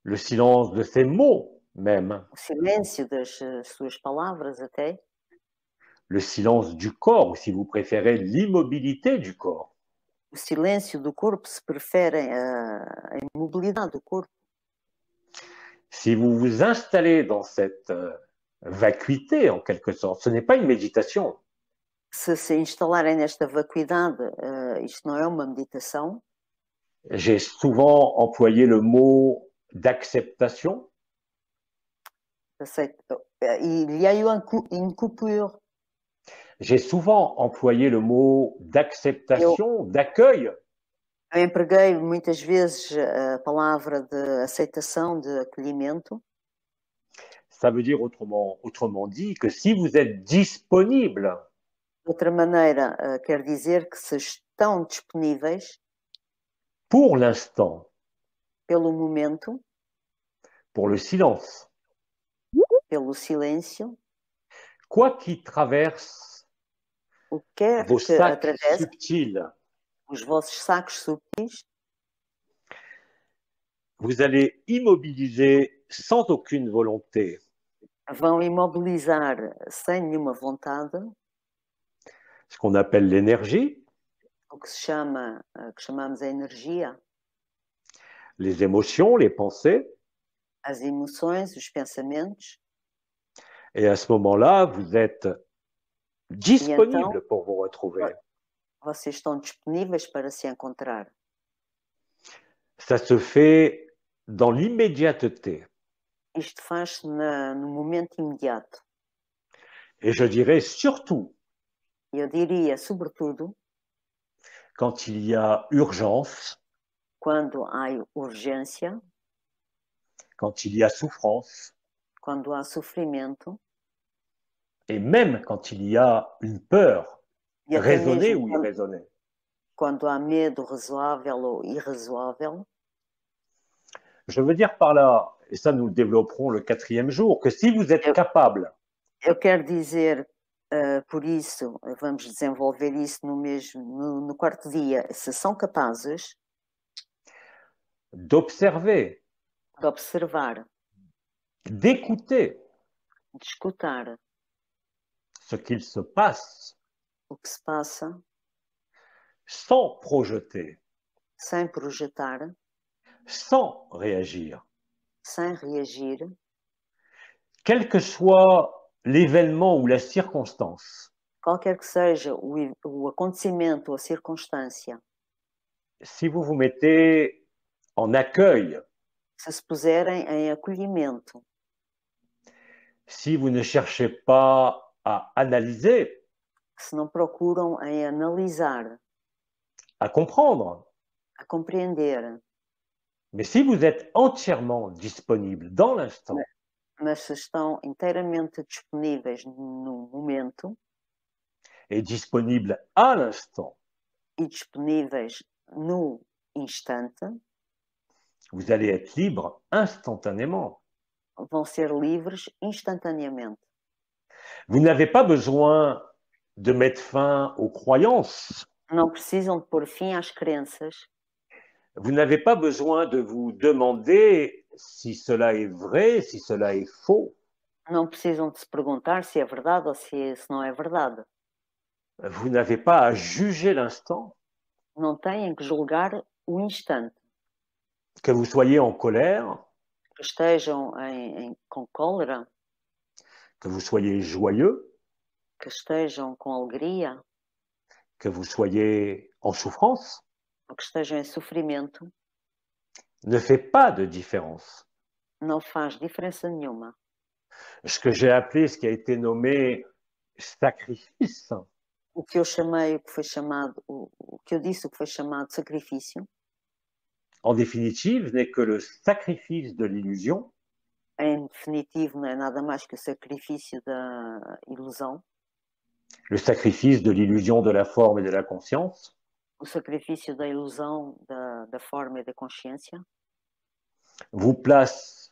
S1: le silence de ces mots même,
S2: o silêncio das suas palavras até,
S1: le silence du corps, ou si vous préférez, l'immobilité du corps.
S2: O silêncio do corpo se prefere à imobilidade do corpo.
S1: Si vous vous installez dans cette vacuité, en quelque sorte, ce n'est pas une méditation.
S2: Se instalarem nesta vacuidade, isto não é uma meditação.
S1: J'ai souvent employé le mot d'acceptation.
S2: Il y a eu une coupure.
S1: J'ai souvent employé le mot d'acceptation, d'accueil.
S2: Eu empreguei muitas vezes a palavra de aceitação, de acolhimento.
S1: Ça veut dire autrement dit que si vous êtes disponible,
S2: De outra maneira, quer dizer que se estão disponíveis
S1: pour l'instant,
S2: pelo momento,
S1: pour le silence,
S2: pelo silêncio,
S1: quoi qui traverse
S2: o que quer
S1: vos
S2: que
S1: sacs
S2: atravesse
S1: subtils,
S2: os vossos sacos subtis,
S1: vous allez immobiliser sans aucune volonté
S2: vão imobilizar sem nenhuma vontade
S1: ce qu'on appelle l'énergie,
S2: o que que chamamos a energia,
S1: les émotions, les pensées,
S2: as emoções, os pensamentos,
S1: et à ce moment-là, vous êtes
S2: e
S1: disponible
S2: então
S1: pour vous retrouver.
S2: vocês estão disponíveis para se encontrar.
S1: Ça se fait dans l'immédiateté.
S2: Isto faz-se no momento imediato.
S1: Et je dirais surtout
S2: Eu diria, sobretudo,
S1: quand il y a urgence,
S2: quando há urgência,
S1: quand il y a souffrance,
S2: quando há sofrimento,
S1: et même quand il y a une peur,
S2: e até
S1: raisonnée
S2: mesmo
S1: ou irraisonnée.
S2: quando há medo razoável ou irrazoável.
S1: Je veux dire par là, et ça nous développerons le 4e jour, que si vous êtes capable
S2: Eu quero dizer, por isso, vamos desenvolver isso no quarto dia, se são capazes
S1: d'observer,
S2: de observar,
S1: d'écouter
S2: de escutar
S1: ce qu'il se passe
S2: o que se passa,
S1: sans projeter,
S2: sem projetar,
S1: sans réagir,
S2: sem reagir,
S1: quel que soit l'événement ou la circonstance,
S2: qualquer que seja o acontecimento ou a circunstância,
S1: si vous vous mettez en accueil,
S2: se puserem em acolhimento,
S1: si vous ne cherchez pas à analyser,
S2: se não procuram em analisar,
S1: à comprendre,
S2: a compreender,
S1: mais si vous êtes entièrement disponible dans l'instant,
S2: mas se estão inteiramente disponíveis no momento
S1: et disponible à l'instant,
S2: e disponíveis no instante,
S1: vous allez être libre instantanément.
S2: vão ser livres instantaneamente.
S1: Vous n'avez pas besoin de mettre fin aux croyances.
S2: Não precisam de pôr fim às crenças.
S1: Vous n'avez pas besoin de vous demander si cela est vrai, si cela est faux.
S2: Não precisam de se perguntar se é verdade ou se não é verdade.
S1: Vous n'avez pas à juger l'instant.
S2: Não têm que julgar o instante.
S1: Que vous soyez en colère,
S2: Que estejam com cólera,
S1: que vous soyez joyeux,
S2: que estejam com alegria,
S1: que vous soyez en souffrance,
S2: ou que estejam em sofrimento,
S1: ne fait pas de différence.
S2: não faz diferença nenhuma.
S1: Ce que j'ai appelé, ce qui a été nommé sacrifice,
S2: O que eu chamei, o que foi chamado, o que eu disse, o que foi chamado sacrifício,
S1: en définitive, n'est que le sacrifice de l'illusion,
S2: em definitivo não é nada mais que o sacrifício da ilusão,
S1: le sacrifice de l'illusion de la forme et de la conscience,
S2: o sacrifício da ilusão da forma e da consciência,
S1: vous place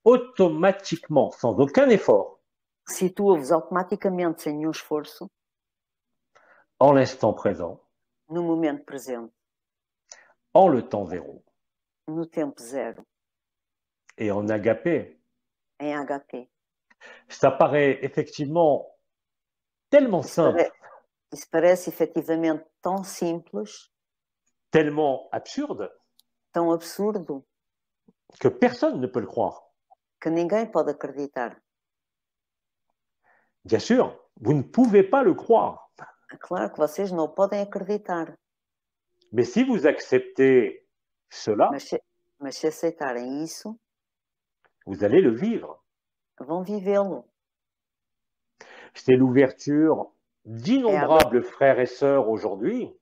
S1: automatiquement, sans aucun effort,
S2: situa-vos automaticamente, sem nenhum esforço,
S1: en l'instant présent,
S2: no momento presente,
S1: en le temps zéro,
S2: no tempo zero,
S1: et en agapé.
S2: em HP.
S1: Ça paraît effectivement tellement simple,
S2: Isso parece efetivamente tão simples,
S1: tellement absurde
S2: tão absurdo
S1: que personne ne peut le croire.
S2: que ninguém pode acreditar.
S1: Bien sûr, vous ne pouvez pas le croire.
S2: Claro que vocês não podem acreditar,
S1: Mais si vous acceptez cela,
S2: mas se aceitarem isso,
S1: vous allez le vivre.
S2: vão vivê-lo.
S1: C'est l'ouverture d'innombrables frères et sœurs aujourd'hui.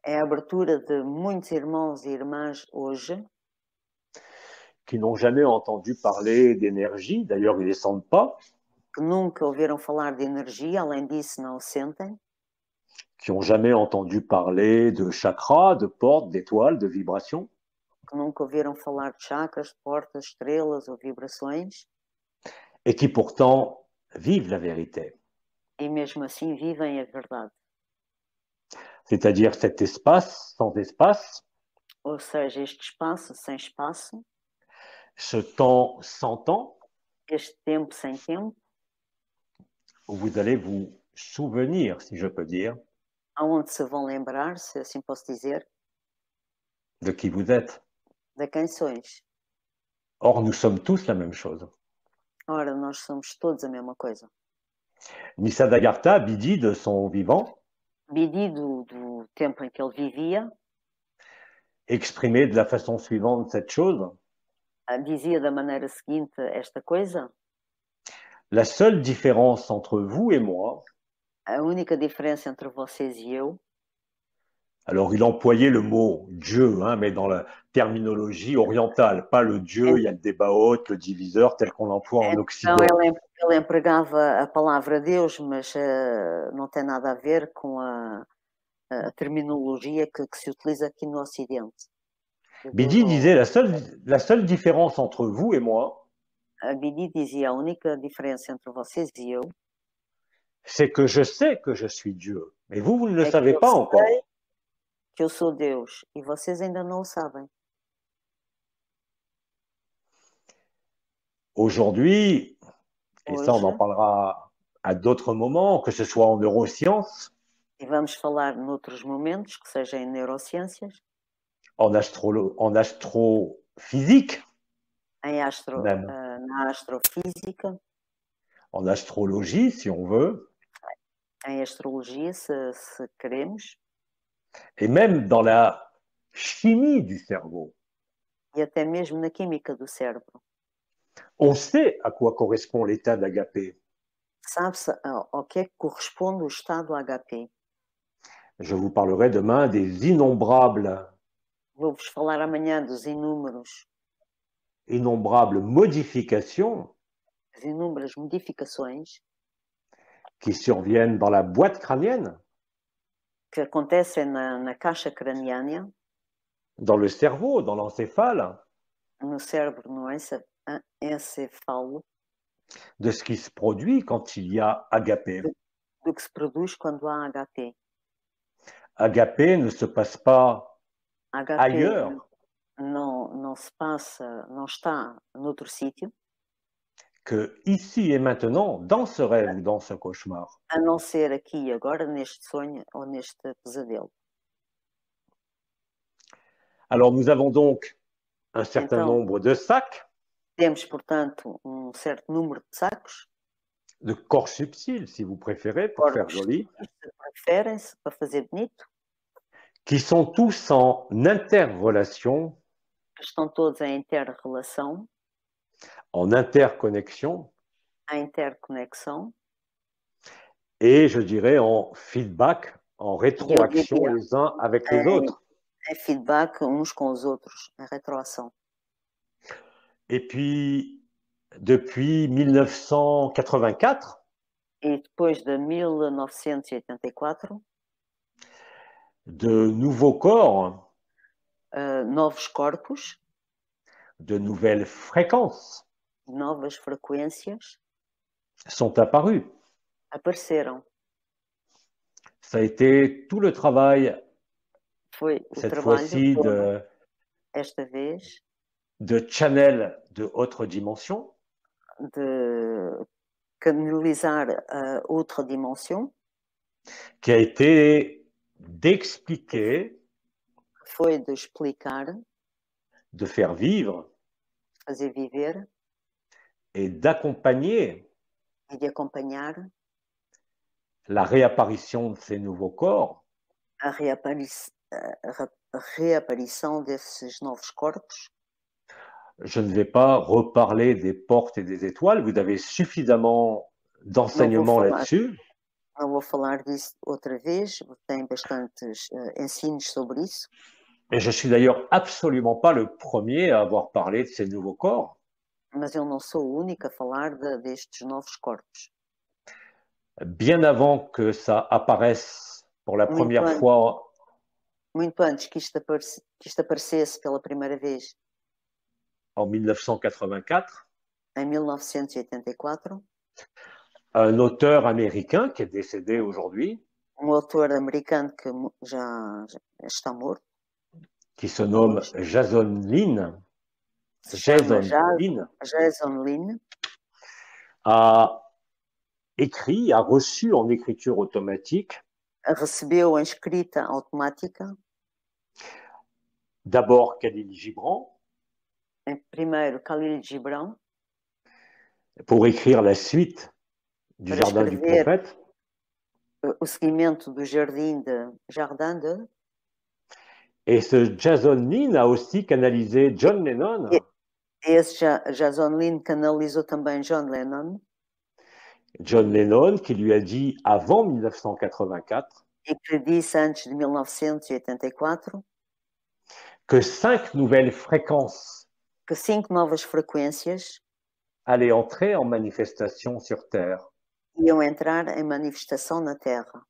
S2: É a abertura de muitos irmãos e irmãs hoje
S1: qui n'ont jamais entendu parler d'énergie, d'ailleurs ils ne les sentent pas,
S2: que nunca ouviram falar de energia, além disso não o sentem,
S1: qui n'ont jamais entendu parler de chakras, de portes, d'étoiles, de vibrations,
S2: que nunca ouviram falar de chakras, portas, estrelas ou vibrações,
S1: et qui pourtant vivent la vérité.
S2: e mesmo assim vivem a verdade.
S1: C'est-à-dire cet espace sans espace,
S2: Ou seja, este espaço sem espaço,
S1: ce temps sans temps,
S2: este tempo sem tempo,
S1: où vous allez vous souvenir, si je peux dire,
S2: aonde se vão lembrar, se assim posso dizer,
S1: de qui vous êtes.
S2: de quem sois.
S1: Or, nous sommes tous la même chose.
S2: Ora, nós somos todos a mesma coisa.
S1: Nisargadatta, Bidi de son vivant,
S2: Bidi do tempo em que ele vivia,
S1: exprimait de la façon suivante cette chose.
S2: dizia da maneira seguinte esta coisa:
S1: La seule différence entre vous et moi,
S2: a única diferença entre vocês e eu,
S1: alors il employait le mot Dieu, hein, mais dans la terminologie orientale, pas le Dieu, il y a le débaot, le diviseur, tel qu'on l'emploie en Occident.
S2: Então ele empregava a palavra Deus, mas não tem nada a ver com a terminologia que se utiliza aqui no Ocidente.
S1: Bidi disait la seule différence entre vous et moi,
S2: Bidi dizia: a única diferença entre vocês e eu
S1: c'est que je sais que je suis Dieu, mais vous, vous ne le
S2: é
S1: savez
S2: que
S1: pas
S2: eu
S1: encore.
S2: sei que eu sou Deus e vocês ainda não o sabem.
S1: Aujourd'hui, et ça on en
S2: Hoje,
S1: parlera à d'autres moments, que ce soit en neurosciences,
S2: e vamos falar noutros momentos, que seja em neurociências,
S1: en astrophysique, même,
S2: na astrofísica,
S1: en astrologie si on veut,
S2: em astrologia, se queremos,
S1: et même dans la chimie du cerveau.
S2: e até mesmo na química do cérebro.
S1: On sait à quoi correspond l'état d'agapé.
S2: Sabe-se ao que é que corresponde o estado HP.
S1: Je vous parlerai demain des innombrables
S2: Vou-vos falar amanhã dos
S1: modifications
S2: as inúmeras modificações
S1: qui surviennent dans la boîte crânienne,
S2: que acontecem na caixa craniana,
S1: dans le cerveau, dans l'encéphale,
S2: no cérebro, no encéfalo,
S1: de ce qui se produit quand il y a agapé.
S2: do que se produz quando há HP.
S1: Agapé ne se passe pas
S2: HP
S1: ailleurs
S2: não se passa, não está noutro sítio,
S1: que ici et maintenant, dans ce rêve ou dans ce cauchemar.
S2: a não ser aqui e agora, neste sonho ou neste pesadelo.
S1: Alors nous avons donc un certain
S2: Então,
S1: nombre de sacs,
S2: temos, portanto, certo número de sacos,
S1: de corps subtils, si vous préférez, pour faire joli,
S2: se preferem, para fazer bonito,
S1: qui sont tous en interrelation,
S2: que estão todos em inter-relação,
S1: en interconnexion,
S2: em interconexão,
S1: et je dirais en feedback, en rétroaction les uns avec les autres.
S2: em feedback uns com os outros, em retroação.
S1: Et puis, depuis 1984,
S2: E depois de 1984,
S1: de nouveaux corps,
S2: novos corpos,
S1: de nouvelles fréquences
S2: novas frequências
S1: sont apparus.
S2: apareceram.
S1: Ça a été tout le travail,
S2: Foi o
S1: cette
S2: trabalho
S1: fois-ci,
S2: todo, esta vez,
S1: de channel de haute dimension,
S2: de canalizar a outra dimensão,
S1: qui a été d'expliquer
S2: foi de explicar,
S1: de faire vivre
S2: fazer viver
S1: et d'accompagner
S2: e de acompanhar
S1: la réapparition de ces nouveaux corps
S2: a reaparição desses novos corpos.
S1: Je ne vais pas reparler des portes et des étoiles, vous avez suffisamment
S2: Não vou
S1: d'enseignements
S2: falar,
S1: là-dessus.
S2: não vou falar disso outra vez, tem bastantes ensinos sobre isso.
S1: Et je suis d'ailleurs absolument pas le premier à avoir parlé de ces nouveaux corps.
S2: Mas eu não sou o único a falar destes novos corpos.
S1: Bien avant que ça apparaisse pour la
S2: Muito,
S1: première fois
S2: muito antes que isto aparecesse pela primeira vez
S1: en 1984,
S2: em 1984,
S1: un auteur américain qui est décédé aujourd'hui,
S2: autor americano que já está morto,
S1: qui se nomme Jason Lin,
S2: se chama Jason Lin,
S1: a écrit, a reçu en écriture automatique
S2: recebeu em escrita automática,
S1: d'abord Khalil Gibran,
S2: primeiro Khalil Gibran,
S1: pour écrire la suite du Jardin du Prophète.
S2: O seguimento do Jardim de
S1: Et ce Jason Lin a aussi canalisé John Lennon.
S2: Esse Jason Lin canalizou também John Lennon.
S1: John Lennon qui lui a dit avant 1984
S2: e que disse antes de 1984
S1: que 5 nouvelles fréquences
S2: que 5 novas frequências
S1: allaient entrer en manifestation sur Terre.
S2: Iam entrar em manifestação na Terra.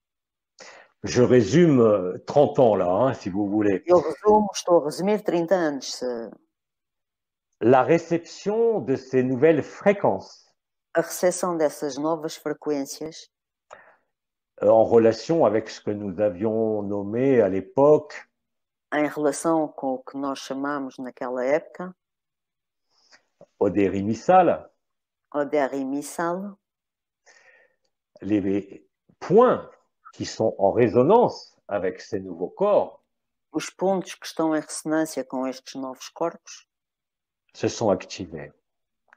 S1: Je résume 30 ans là, hein, si vous voulez.
S2: Estou a resumir 30 anos.
S1: La réception de ces nouvelles fréquences
S2: A recepção dessas novas frequências
S1: en relation avec ce que nous avions nommé à l'époque
S2: em relação com o que nós chamamos naquela época
S1: Odéry Missal, les points qui sont en résonance avec ces nouveaux corps,
S2: os pontos que estão em ressonância com estes novos corpos
S1: se sont activés.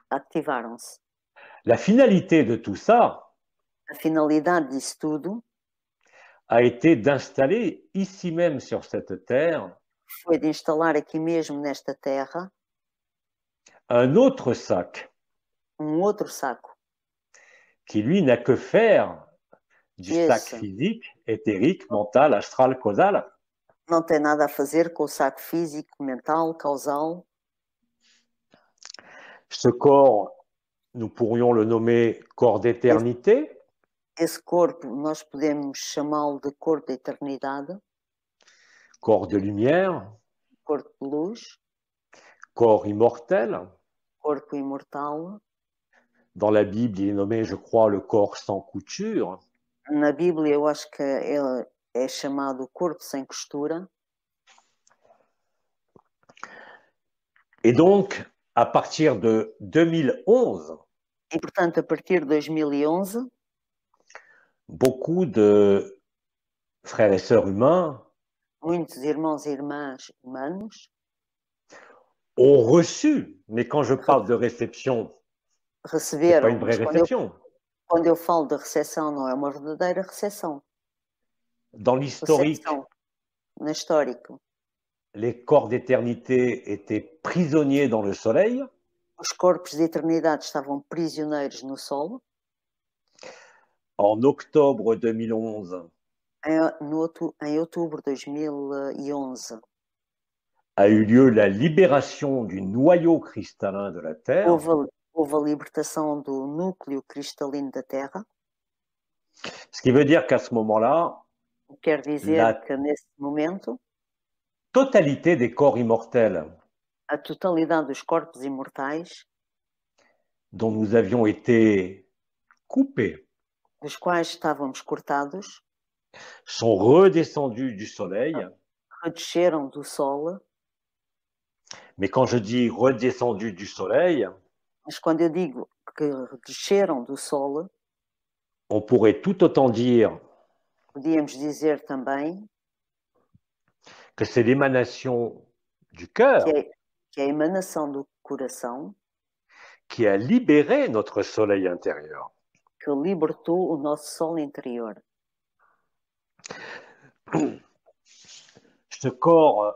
S2: Ativaram-se.
S1: La finalité de tout ça
S2: a finalidade disso tudo
S1: a été d'installer ici même sur cette terre
S2: foi de instalar aqui mesmo nesta terra
S1: un autre sac
S2: outro saco
S1: qui lui n'a que faire du sac physique, éthérique, mental, astral, causal.
S2: Não tem nada a fazer com o saco físico, mental, causal.
S1: Ce corps, nous pourrions le nommer corps d'éternité.
S2: Esse corpo, nós podemos chamá-lo de corpo de eternidade.
S1: Corps de lumière.
S2: Corpo de luz.
S1: Corps immortel.
S2: Corpo imortal.
S1: Dans la Bible, il est nommé, je crois, le corps sans couture.
S2: Na Bíblia, eu acho que ele é chamado corpo sem costura.
S1: Et donc, à partir de 2011,
S2: e portanto, a partir de 2011,
S1: beaucoup de frères et sœurs humains
S2: muitos irmãos e irmãs humanos
S1: ont reçu, mais quand je parle de réception, c'est pas une vraie réception.
S2: Quando eu falo de recepção, não é uma verdadeira recepção.
S1: Dans l'historique,
S2: no histórico,
S1: les corps d'éternité étaient prisonniers dans le soleil.
S2: Os corpos de eternidade estavam prisioneiros no sol.
S1: En octobre 2011,
S2: em outubro de 2011,
S1: a eu lieu la libération du noyau cristallin de la Terre.
S2: Houve a libertação do núcleo cristalino da Terra.
S1: Ce qui veut dire qu'à ce moment-là,
S2: quer dizer que nesse momento,
S1: totalité des corps immortels,
S2: a totalidade dos corpos imortais,
S1: dont nous avions été coupés,
S2: dos quais estávamos cortados,
S1: sont redescendus du soleil.
S2: Redesceram do sol.
S1: Mais quand je dis redescendus du soleil,
S2: mas quando eu digo que desceram do sol,
S1: on pourrait tout autant dire
S2: podíamos dizer também
S1: que c'est l'émanation du
S2: que
S1: cœur
S2: é a emanação do coração
S1: qui a libéré notre soleil intérieur.
S2: que libertou o nosso sol interior.
S1: Ce corps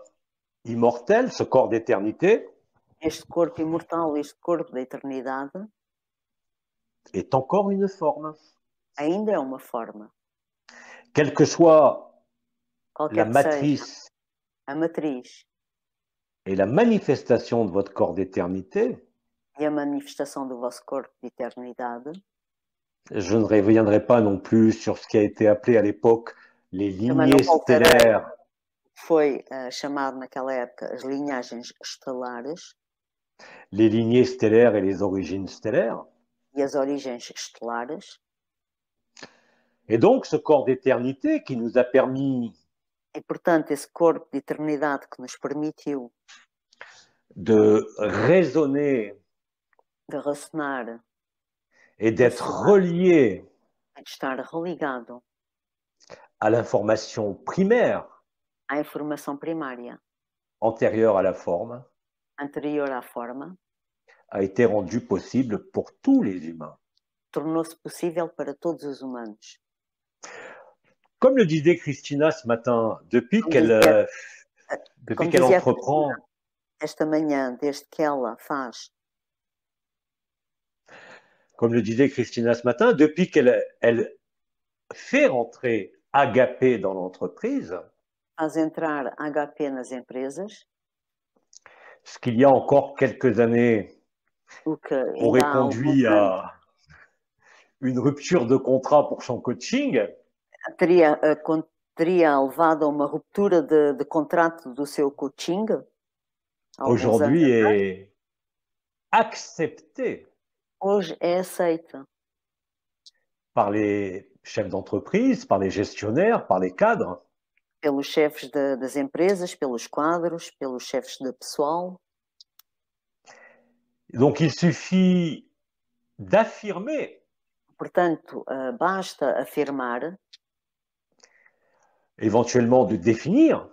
S1: immortel, ce corps d'éternité,
S2: Este corpo imortal, este corpo da eternidade,
S1: est encore une forme.
S2: ainda é uma forma.
S1: Quelle que soit la
S2: Qualquer que seja
S1: matrice
S2: a matriz
S1: et la manifestation de votre corps d'éternité,
S2: e a manifestação do vosso corpo de eternidade,
S1: je ne reviendrai pas non plus sur ce qui a été appelé à l'époque les
S2: também não
S1: lignées
S2: voltarei,
S1: stellaires,
S2: foi chamado naquela época as linhagens estelares
S1: les lignées stellaires et les origines stellaires.
S2: e as origens estelares.
S1: Et donc, ce corps d'éternité qui nous a permis
S2: E, portanto, esse corpo de eternidade que nos permitiu
S1: de raisonner
S2: de ressonar
S1: et d'être relié
S2: e de estar religado
S1: à l'information primaire
S2: à informação primária
S1: antérieure à la forme,
S2: anterior à forma,
S1: a été rendu possible pour tous les humains.
S2: tornou-se possível para todos os humanos.
S1: Comme le disait Christina ce matin, depuis
S2: Comme
S1: qu'elle
S2: dizia
S1: entreprend,
S2: esta manhã, desde que ela faz,
S1: comme le disait Christina ce matin, depuis qu'elle fait rentrer Agapé dans l'entreprise,
S2: faz entrar HP nas empresas,
S1: ce qu'il y a encore quelques années
S2: o que ainda
S1: aurait
S2: há
S1: conduit
S2: alguns anos
S1: à une rupture de contrat pour son coaching,
S2: teria levado a uma ruptura de contrato do seu coaching,
S1: aujourd'hui est accepté
S2: hoje é aceita
S1: par les chefs d'entreprise, par les gestionnaires, par les cadres.
S2: pelos chefes das empresas, pelos quadros, pelos chefes de pessoal.
S1: Donc il suffit d'affirmer
S2: Portanto, basta afirmar,
S1: éventuellement de définir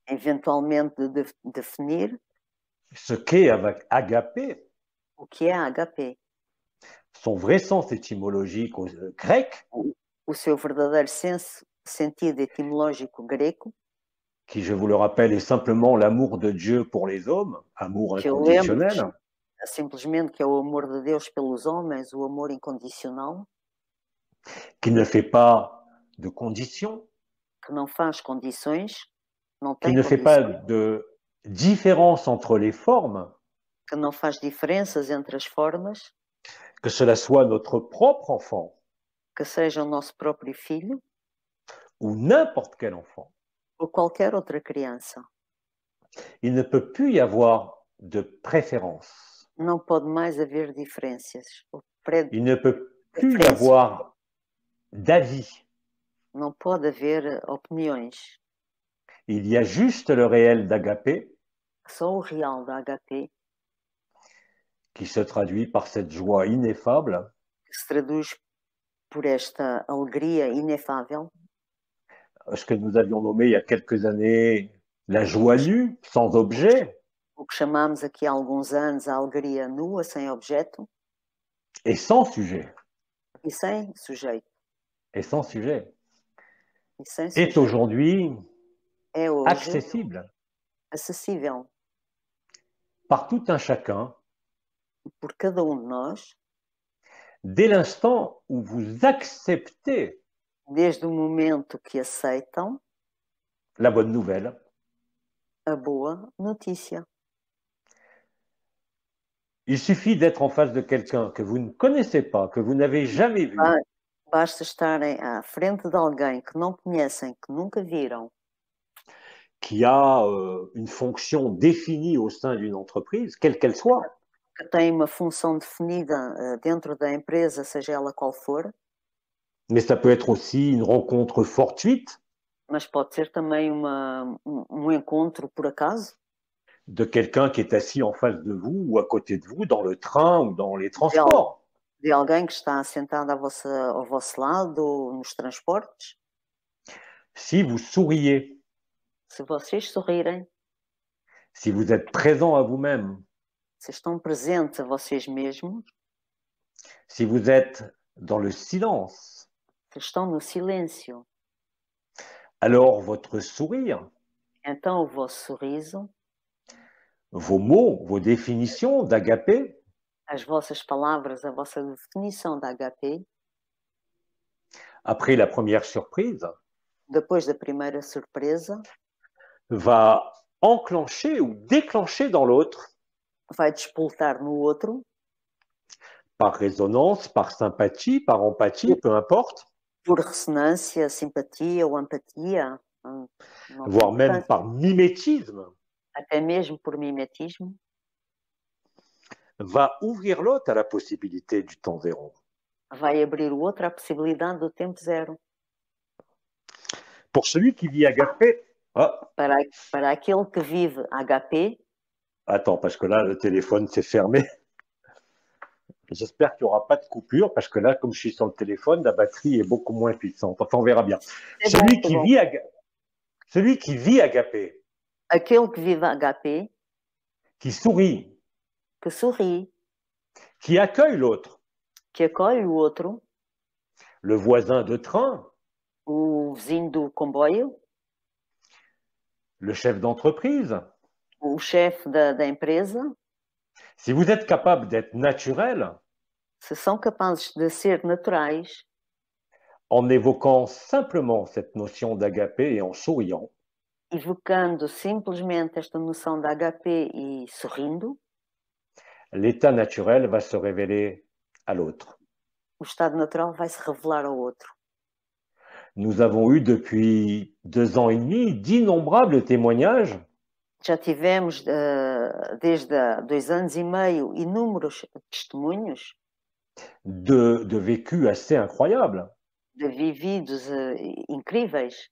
S2: eventualmente de definir
S1: ce qu'est agapé,
S2: o que é HP,
S1: son vrai sens étymologique grec,
S2: o seu verdadeiro sentido etimológico grego,
S1: qui, je vous le rappelle, est simplement l'amour de Dieu pour les hommes, amour
S2: que eu lembro
S1: inconditionnel,
S2: simplesmente que é o amor de Deus pelos homens, o amor incondicional,
S1: qui ne fait pas de conditions,
S2: que não faz condições, não
S1: qui
S2: tem
S1: ne fait pas
S2: condições,
S1: de différence entre les formes,
S2: que não faz diferenças entre as formas,
S1: que cela soit notre propre enfant
S2: que seja o nosso próprio filho
S1: ou n'importe quel enfant.
S2: ou qualquer outra criança.
S1: Il ne peut plus y avoir de préférence.
S2: Não pode mais haver diferenças.
S1: Il ne peut plus y avoir d'avis.
S2: Não pode haver opiniões.
S1: Il y a juste le réel d'agapé
S2: Só o real da HP,
S1: qui se traduit par cette joie ineffable,
S2: que se traduz por esta alegria inefável,
S1: ce que nous avions nommé il y a quelques années la joie nue, sans objet,
S2: o que chamámos aqui há alguns anos a alegria nua, sem objeto
S1: et sans sujet.
S2: e sem sujeito.
S1: Et sans sujet.
S2: E sem
S1: Est
S2: sujeito.
S1: aujourd'hui
S2: É hoje
S1: accessible
S2: acessível
S1: par tout un chacun
S2: por cada de nós,
S1: dès l'instant où vous acceptez
S2: desde o momento que aceitam
S1: la bonne nouvelle.
S2: a boa notícia.
S1: Il suffit d'être en face de quelqu'un que vous ne connaissez pas, que vous n'avez jamais vu,
S2: Basta estarem à frente de alguém que não conhecem, que nunca viram,
S1: qui a une fonction définie au sein d'une entreprise, quelle qu'elle soit,
S2: que tem uma função definida dentro da empresa, seja ela qual for,
S1: mais ça peut être aussi une rencontre fortuite
S2: mas pode ser também encontro por acaso
S1: de quelqu'un qui est assis en face de vous ou à côté de vous dans le train ou dans les transports.
S2: de alguém que está sentado ao vosso lado ou nos transportes.
S1: Si vous souriez,
S2: Se vocês sorrirem,
S1: si vous êtes présent à vous-même,
S2: se estão presentes a vocês mesmos,
S1: si vous êtes dans le silence,
S2: se estão no silêncio,
S1: alors votre sourire,
S2: então o vosso sorriso,
S1: vos mots, vos définitions d'agapé,
S2: as vossas palavras, a vossa definição da HP,
S1: après la première surprise,
S2: depois da primeira surpresa,
S1: va enclencher ou déclencher dans l'autre,
S2: vai despoltar no outro,
S1: par résonance, par sympathie, par empathie, peu importe,
S2: por ressonância, simpatia ou empatia, não tem
S1: voire même
S2: importância,
S1: par mimétisme,
S2: até mesmo por mimetismo,
S1: va ouvrir l'autre à la possibilité du temps zéro.
S2: vai abrir o outro à possibilidade do tempo zero.
S1: Pour celui qui vit agapé,
S2: Para aquele que vive HP,
S1: attends, parce que là, le téléphone s'est fermé. J'espère qu'il n'y aura pas de coupure, parce que là, comme je suis sur le téléphone, la batterie est beaucoup moins puissante. Enfin, on verra bien. Celui qui vit agapé,
S2: aquele que vive HP,
S1: qui sourit,
S2: que sorri,
S1: qui accueille l'autre,
S2: que acolhe o outro,
S1: le voisin de train,
S2: o vizinho do comboio,
S1: le chef d'entreprise.
S2: o chefe da empresa,
S1: Si vous êtes capable d'être naturel,
S2: se são capazes de ser naturais,
S1: en évoquant simplement cette notion d'agapé et en souriant,
S2: evocando simplesmente esta noção da HP e sorrindo,
S1: l'état naturel va se révéler à l'autre.
S2: o estado natural vai se revelar ao outro.
S1: Nous avons eu depuis 2 ans et demi d'innombrables témoignages
S2: Já tivemos, desde há 2 anos e meio, inúmeros testemunhos
S1: de vécus assez incroyables.
S2: de vividos incríveis.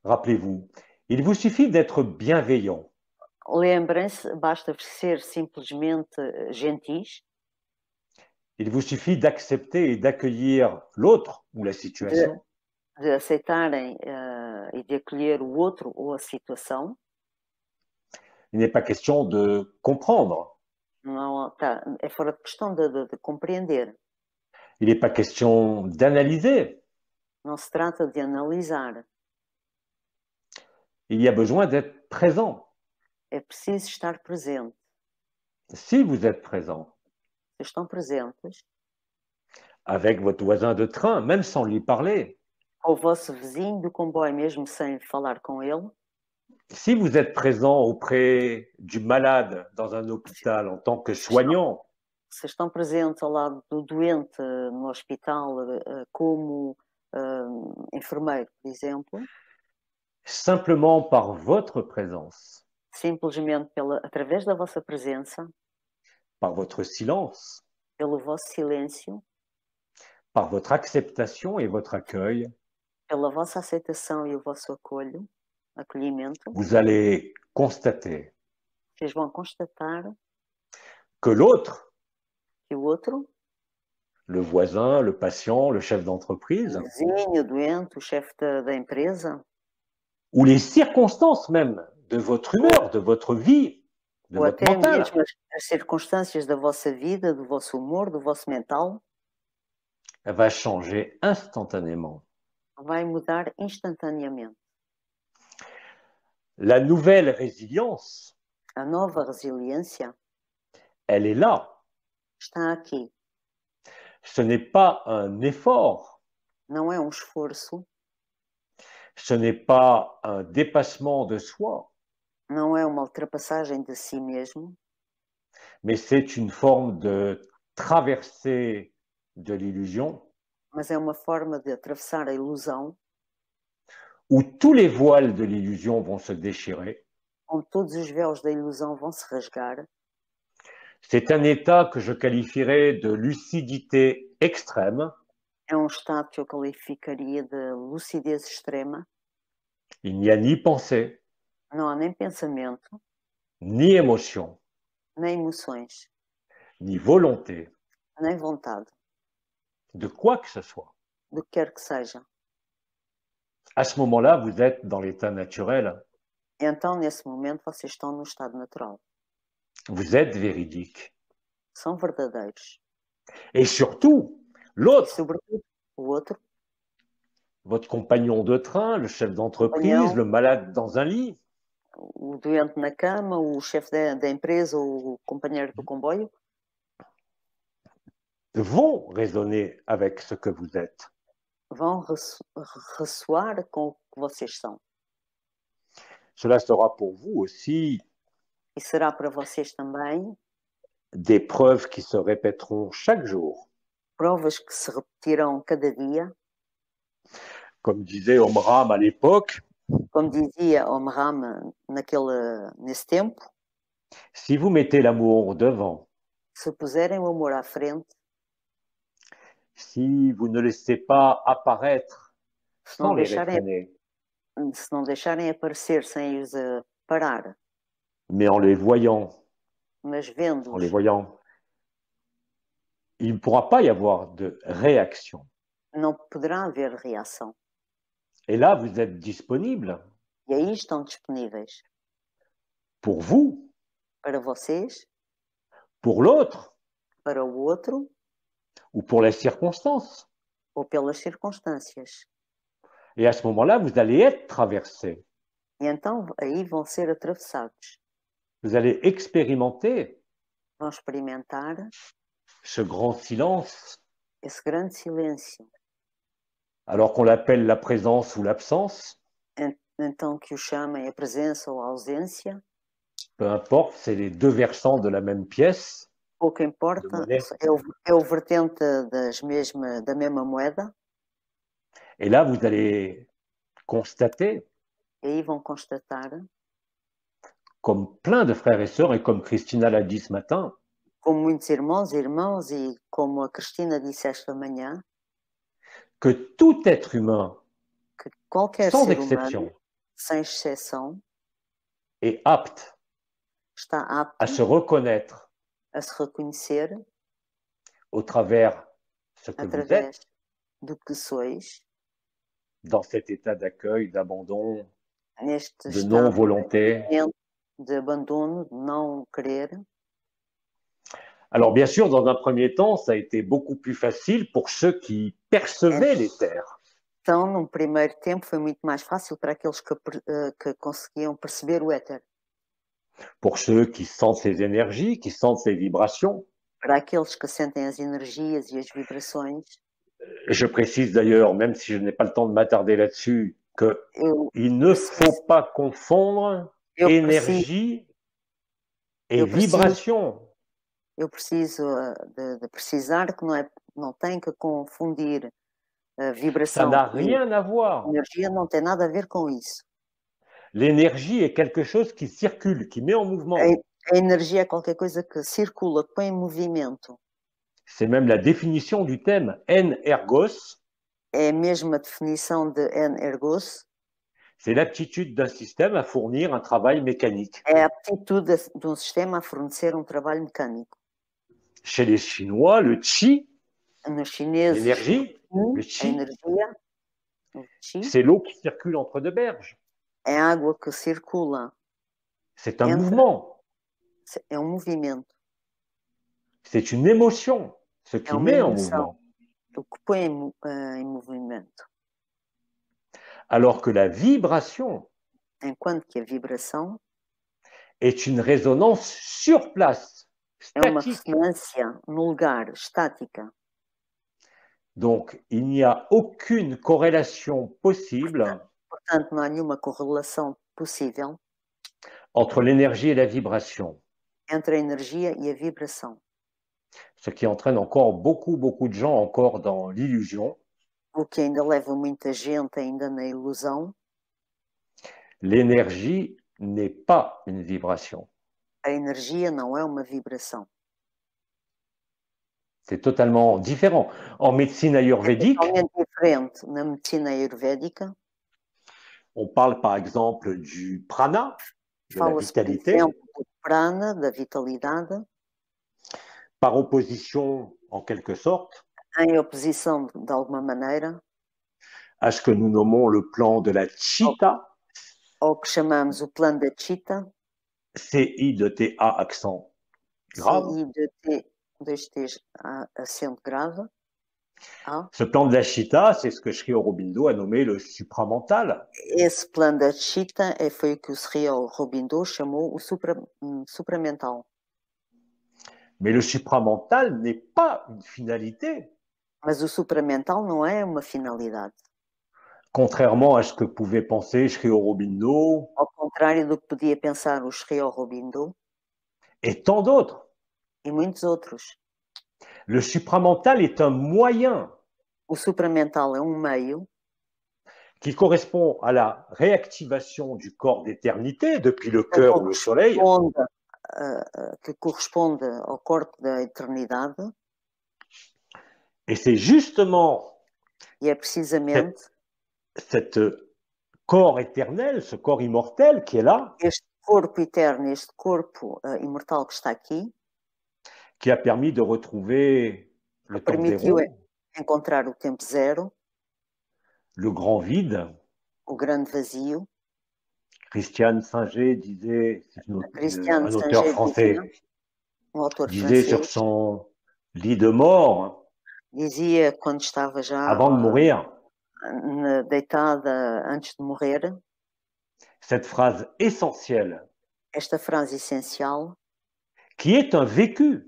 S1: Rappelez-vous, il vous suffit d'être bienveillant.
S2: Lembrem-se, basta ser simplesmente gentis,
S1: Il vous suffit d'accepter et d'accueillir l'autre ou la situation.
S2: de aceitarem e de acolher o outro ou a situação.
S1: Il n'est pas question de comprendre.
S2: Não, é fora de questão de compreender.
S1: Il n'est pas question d'analyser.
S2: Não se trata de analisar.
S1: Il y a besoin d'être présent.
S2: É preciso estar presente.
S1: Si vous êtes présent
S2: Se estão presentes,
S1: avec votre voisin de train, même sans lui parler,
S2: ou o vosso vizinho do comboio, mesmo sem falar com ele,
S1: si vous êtes présent auprès du malade dans un hôpital en tant que soignant,
S2: se estão presentes ao lado do doente no hospital como enfermeiro, por exemplo,
S1: simplement par votre présence,
S2: simplesmente através da vossa presença,
S1: par votre silence,
S2: pelo vosso silêncio,
S1: par votre acceptation et votre accueil,
S2: pela vossa aceitação e o vosso acolhimento,
S1: vous allez constater
S2: vocês vão constatar
S1: que l'autre,
S2: que o outro,
S1: le voisin, le patient, le chef d'entreprise,
S2: o vizinho, o doente, o chefe da empresa,
S1: ou les circonstances même de votre humeur, de votre vie, de
S2: ou
S1: votre
S2: até
S1: mental,
S2: mesmo as circunstâncias da vossa vida, do vosso humor, do vosso mental,
S1: va changer instantanément.
S2: vai mudar instantaneamente.
S1: La nouvelle résilience,
S2: A nova resiliência
S1: elle est là.
S2: está aqui.
S1: Ce n'est pas un effort,
S2: Não é um esforço,
S1: ce n'est pas un dépassement de soi,
S2: não é uma ultrapassagem de si mesmo,
S1: mais c'est une forme de traversée de l'illusion
S2: mas é uma forma de atravessar a ilusão,
S1: où tous les voiles de l'illusion vont se déchirer.
S2: onde todos os véus da ilusão vão se rasgar.
S1: C'est un état que je qualifierais de lucidité extrême.
S2: É um estado que eu qualificaria de lucidez extrema.
S1: Il n'y a ni pensée,
S2: Não há nem pensamento,
S1: ni émotion,
S2: nem emoções,
S1: ni volonté
S2: nem vontade,
S1: de quoi que ce soit.
S2: do que quer que seja.
S1: À ce moment-là, vous êtes dans l'état naturel.
S2: Então, nesse momento, vocês estão no estado natural.
S1: Vous êtes véridique.
S2: São verdadeiros.
S1: Et surtout,
S2: E,
S1: l'autre,
S2: sobretudo, o outro,
S1: votre compagnon de train, le chef d'entreprise,
S2: companhão,
S1: le malade dans un lit,
S2: o doente na cama, o chefe da empresa, o companheiro do comboio,
S1: vont raisonner avec ce que vous êtes.
S2: vão ressoar com o que vocês são.
S1: Cela sera pour vous aussi
S2: E será para vocês também
S1: des preuves qui se répéteront chaque jour.
S2: provas que se repetirão cada dia.
S1: Comme disait Omram à l'époque,
S2: Como dizia Omram nesse tempo,
S1: si vous mettez l'amour devant,
S2: se puserem o amor à frente,
S1: si vous ne laissez pas apparaître
S2: se
S1: sans
S2: não
S1: les
S2: deixarem,
S1: réfréner,
S2: se não deixarem aparecer sem os parar,
S1: mais en les voyant,
S2: mas
S1: en
S2: vendo-os,
S1: les voyant, il ne pourra pas y avoir de réaction.
S2: não poderá haver reação.
S1: Et là, vous êtes disponible
S2: E aí estão disponíveis
S1: pour vous,
S2: para vocês,
S1: pour l'autre
S2: para o outro
S1: ou pour les circonstances.
S2: ou pelas circunstâncias.
S1: Et à ce moment-là, vous allez être traversé.
S2: E então aí vão ser atravessados.
S1: Vous allez expérimenter
S2: Vão experimentar
S1: ce grand silence,
S2: esse grande silêncio.
S1: alors qu'on l'appelle la présence ou l'absence.
S2: Então que o chamem a presença ou a ausência,
S1: Peu importe, c'est les deux versants de la même pièce.
S2: pouco importa, é o vertente da mesma moeda.
S1: Et là, vous allez constater,
S2: E aí vão constatar,
S1: comme plein de frères et sœurs, et comme Christina l'a dit ce matin,
S2: como muitos irmãos e irmãos, e como a Cristina disse esta manhã,
S1: que tout être humain,
S2: que qualquer
S1: sans
S2: ser
S1: exception,
S2: humano, sem exceção,
S1: est apte
S2: está apto
S1: à se reconnaître
S2: a se reconhecer
S1: au travers ce que vous
S2: através
S1: êtes,
S2: do que sois,
S1: dans cet état d'accueil, d'abandon,
S2: neste
S1: de
S2: estado
S1: non-volonté.
S2: de abandono, de não querer.
S1: Alors bien sûr, dans un premier temps, ça a été beaucoup plus facile pour ceux qui percevaient les terres.
S2: Então, num primeiro tempo, foi muito mais fácil para aqueles que conseguiam perceber o éter.
S1: Pour ceux qui sentent ces énergies, qui sentent ces vibrations.
S2: Para aqueles que sentem as energias e as vibrações.
S1: Je précise d'ailleurs, même si je n'ai pas le temps de m'attarder là-dessus, qu'il ne faut pas confondre énergie et vibration.
S2: Eu preciso de precisar que não tem que confundir a vibração.
S1: Ça n'a rien à voir.
S2: A energia não tem nada a ver com isso.
S1: L'énergie est quelque chose qui circule, qui met en mouvement.
S2: A energia é qualquer coisa que circula, que põe em movimento.
S1: C'est même la définition du thème en ergos.
S2: É a mesma definição de en ergos.
S1: C'est l'aptitude d'un système à fournir un travail mécanique.
S2: É a aptitude de um sistema a fornecer um trabalho mecânico.
S1: Chez les Chinois, le qi,
S2: nos chineses,
S1: l'énergie, le
S2: a
S1: qi,
S2: energia, o qi,
S1: c'est l'eau qui circule entre deux berges.
S2: é a água que circula.
S1: C'est un mouvement.
S2: É um movimento.
S1: C'est une émotion, ce qui met en mouvement.
S2: O que põe em movimento.
S1: Alors que la vibration
S2: Enquanto que a vibração
S1: est une résonance sur place,
S2: é uma ressonância no lugar, estática.
S1: Donc, il n'y a aucune corrélation possible
S2: Portanto, não há nenhuma correlação possível
S1: entre l'énergie et la vibration.
S2: Entre a energia e a vibração.
S1: Ce qui entraîne encore beaucoup de gens encore dans l'illusion.
S2: O que ainda leva muita gente ainda na ilusão.
S1: L'énergie n'est pas une vibration.
S2: A energia não é uma vibração.
S1: C'est totalement différent. En médecine ayurvédique,
S2: é totalmente diferente. Na medicina ayurvédica,
S1: on parle par exemple du prana, de la vitalité,
S2: por exemplo, do prana, da vitalidade,
S1: par opposition, en quelque sorte,
S2: em oposição, de alguma maneira,
S1: à ce que nous nommons le plan de la chitta.
S2: ou que chamamos o plano da Chita,
S1: CI-T-A accent grave.
S2: CI-T, dois T's, acento grave. A.
S1: Ce plan de la Chita, c'est ce que Sri Aurobindo a nommé le supramental.
S2: Esse plano da Chita foi o que o Sri Aurobindo chamou o supramental.
S1: Mais le supramental n'est pas une finalité.
S2: Mas o supramental não é uma finalidade.
S1: Contrairement à ce que pouvait penser Sri Aurobindo.
S2: Ao contrário do que podia pensar o Sri Aurobindo.
S1: Et tant d'autres.
S2: E muitos outros.
S1: Le supramental est un moyen.
S2: O supramental é um meio.
S1: Qui correspond à la réactivation du corps d'éternité depuis le cœur ou le soleil.
S2: Que corresponde ao corpo da eternidade.
S1: Et c'est justement
S2: e é precisamente
S1: cet corps éternel, ce corps immortel qui est là,
S2: este corpo eterno, este corpo imortal que está aqui,
S1: qui a permis de retrouver le temps zéro,
S2: permitiu encontrar o tempo zero,
S1: le grand vide.
S2: O grande vazio.
S1: Christian Singer disait, un auteur français, disait sur son lit de mort,
S2: dizia quando estava já
S1: avant de mourir,
S2: deitada antes de morrer,
S1: cette phrase essentielle,
S2: esta frase essencial,
S1: qui est un vécu,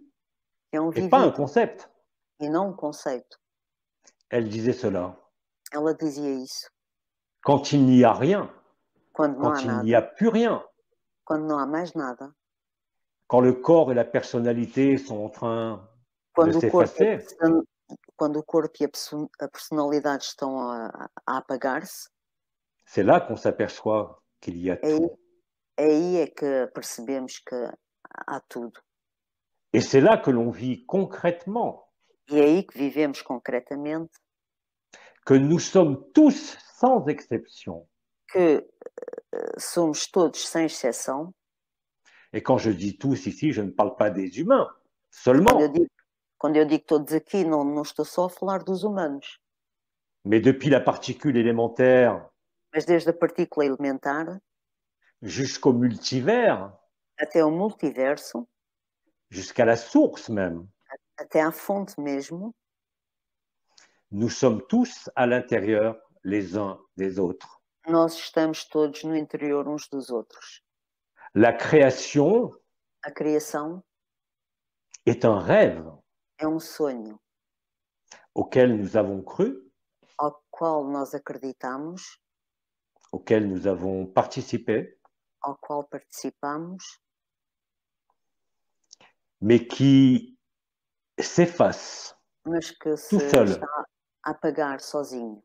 S2: et
S1: pas un concept.
S2: E não um conceito.
S1: Elle disait cela.
S2: Ela dizia isso.
S1: Quand il n'y a rien,
S2: quand
S1: il n'y a plus rien,
S2: quando não há mais nada,
S1: quand le corps et la personnalité sont en train de s'effacer,
S2: quando o corpo e a personalidade estão a apagar-se,
S1: c'est là qu'on s'aperçoit qu'il y a tout.
S2: Aí é que percebemos que há tudo.
S1: Et c'est là que l'on vit concrètement.
S2: E é aí que vivemos concretamente.
S1: Que nous sommes tous, sans exception.
S2: Que somos todos sem exceção.
S1: Et quand je dis tous ici, je ne parle pas des humains, seulement.
S2: Quando eu digo todos aqui, não estou só a falar dos humanos.
S1: Mais depuis la particule élémentaire,
S2: mas desde a partícula elementar,
S1: jusqu'au multivers,
S2: até ao multiverso,
S1: jusqu'à la source même,
S2: até à fonte mesmo,
S1: nous sommes tous à l'intérieur les uns des autres.
S2: Nós estamos todos no interior uns dos outros.
S1: La création,
S2: a criação,
S1: est un rêve,
S2: é sonho,
S1: auquel nous avons cru,
S2: ao qual nós acreditamos,
S1: auquel nous avons participé,
S2: ao qual participamos,
S1: mais qui s'efface
S2: mas que
S1: tout seul.
S2: Está a apagar sozinho.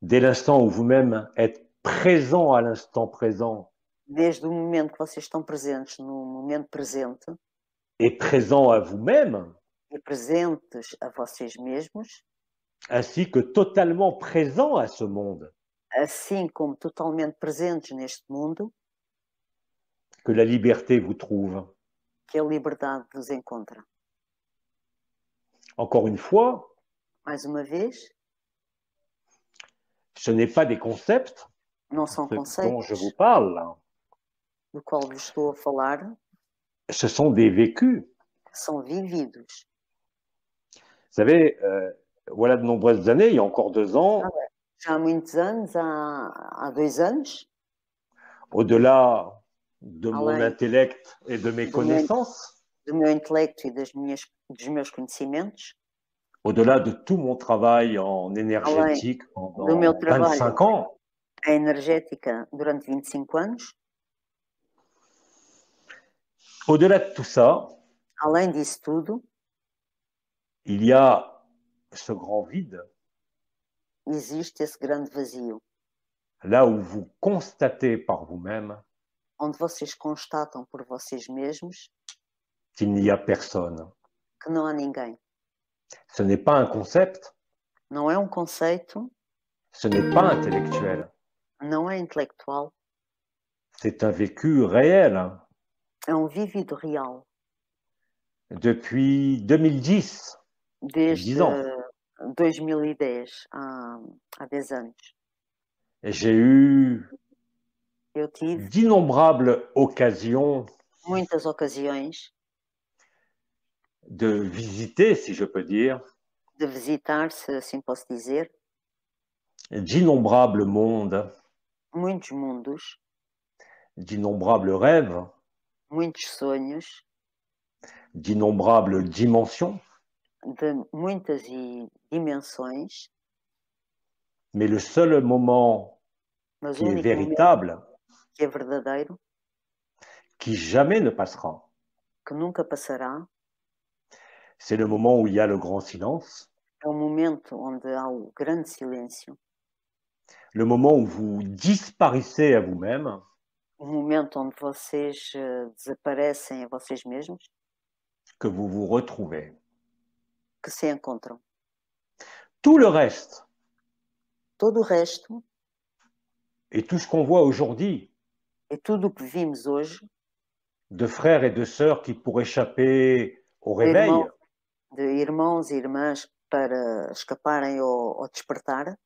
S1: Dès l'instant où vous-même êtes présent à l'instant présent,
S2: desde o momento que vocês estão presentes no momento presente,
S1: et présent à vous-même,
S2: e presentes a vocês mesmos,
S1: ainsi que totalement présent à ce monde,
S2: assim como totalmente presentes neste mundo,
S1: que la liberté vous trouve.
S2: Que a liberdade vos encontra.
S1: Encore une fois,
S2: mais uma vez,
S1: ce n'est pas des concepts
S2: não são conceitos
S1: dont je vous parle.
S2: Do qual vos estou a falar.
S1: Ce sont des vécus.
S2: São vividos.
S1: Vous savez, voilà de nombreuses années, il y a encore 2 ans.
S2: Já há muitos anos, há 2 anos.
S1: Au-delà de mon intellect et de mes connaissances.
S2: Do meu intelecto e dos meus conhecimentos.
S1: Au-delà de tout mon travail en énergétique pendant 25 ans.
S2: A energética durante 25 anos.
S1: Au-delà de tout ça,
S2: além disso tudo,
S1: il y a ce grand vide.
S2: Existe esse grande vazio.
S1: Là où vous constatez par vous-même
S2: onde vocês constatam por vocês mesmos
S1: qu'il n'y a personne.
S2: Que não há ninguém.
S1: Ce n'est pas un concept.
S2: Não é conceito.
S1: Ce n'est pas intellectuel.
S2: Não é intelectual.
S1: C'est un vécu réel.
S2: É vivido real.
S1: Depuis 2010.
S2: Desde 2010, há 10 anos.
S1: J'ai eu
S2: Eu tive
S1: d'innombrables occasions
S2: muitas ocasiões
S1: de visiter, si je peux dire,
S2: de visitar, se assim posso dizer,
S1: d'innombrables mondes,
S2: muitos mundos,
S1: d'innombrables rêves,
S2: muitos sonhos,
S1: d'innombrables dimensions,
S2: de muitas dimensões,
S1: mais le seul moment
S2: mas o
S1: qui est
S2: único momento
S1: véritable,
S2: que é verdadeiro,
S1: qui jamais ne passera,
S2: que nunca passará,
S1: c'est le moment où il y a le grand silence,
S2: é o momento onde há o grande silêncio,
S1: le moment où vous disparaissez à vous-même,
S2: o momento onde vocês desaparecem a vocês mesmos,
S1: que vous vous retrouvez.
S2: que se encontram.
S1: Tout le reste,
S2: Todo o resto,
S1: et tout ce qu'on voit aujourd'hui,
S2: e tudo o que vimos hoje,
S1: de frères et de sœurs qui, pour échapper au réveil,
S2: de irmãos e irmãs para escaparem ao despertar,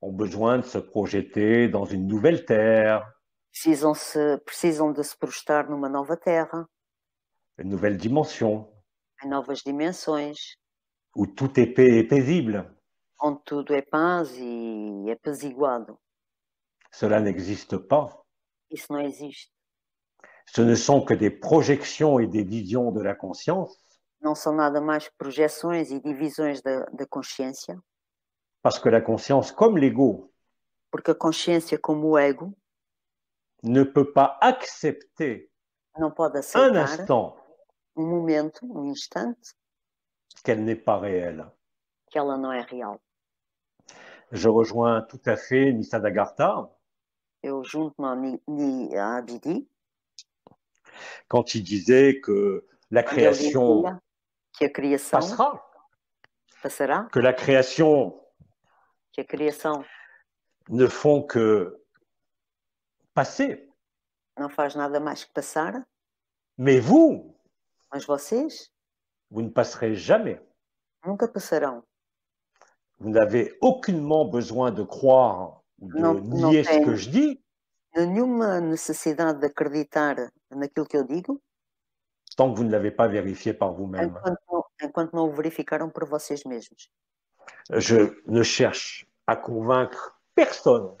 S1: ont besoin de se projeter dans une nouvelle terre,
S2: precisam de se prostar numa nova terra,
S1: une nouvelle dimension,
S2: em novas dimensões,
S1: où tout est paix et paisible.
S2: onde tudo é paz e apaziguado.
S1: Cela n'existe pas.
S2: Isso não existe.
S1: Ce ne sont que des projections et des visions de la conscience,
S2: Não são nada mais que projeções e divisões da consciência,
S1: parce que la conscience, comme l'ego,
S2: porque a consciência, como o ego,
S1: ne peut pas accepter
S2: não pode
S1: un
S2: aceitar
S1: instant
S2: momento, um instante,
S1: qu'elle n'est pas réelle.
S2: que ela não é real.
S1: Je rejoins tout à fait Nisargadatta
S2: Eu junto-me a Abidi,
S1: quand il disait que la
S2: quando ele
S1: création
S2: dizia que a criação
S1: passera,
S2: passará,
S1: que la création
S2: que a criação
S1: ne font que passer.
S2: não faz nada mais que passar,
S1: Mais vous,
S2: mas vocês
S1: vous ne passerez jamais.
S2: nunca passarão.
S1: Vous n'avez aucunement besoin de croire ou de
S2: Não
S1: nier ce
S2: têm
S1: que je dis
S2: nenhuma necessidade de acreditar naquilo que eu digo,
S1: tant que vous ne l'avez pas vérifié par vous-même.
S2: enquanto não o verificaram por vocês mesmos.
S1: Je ne cherche à convaincre personne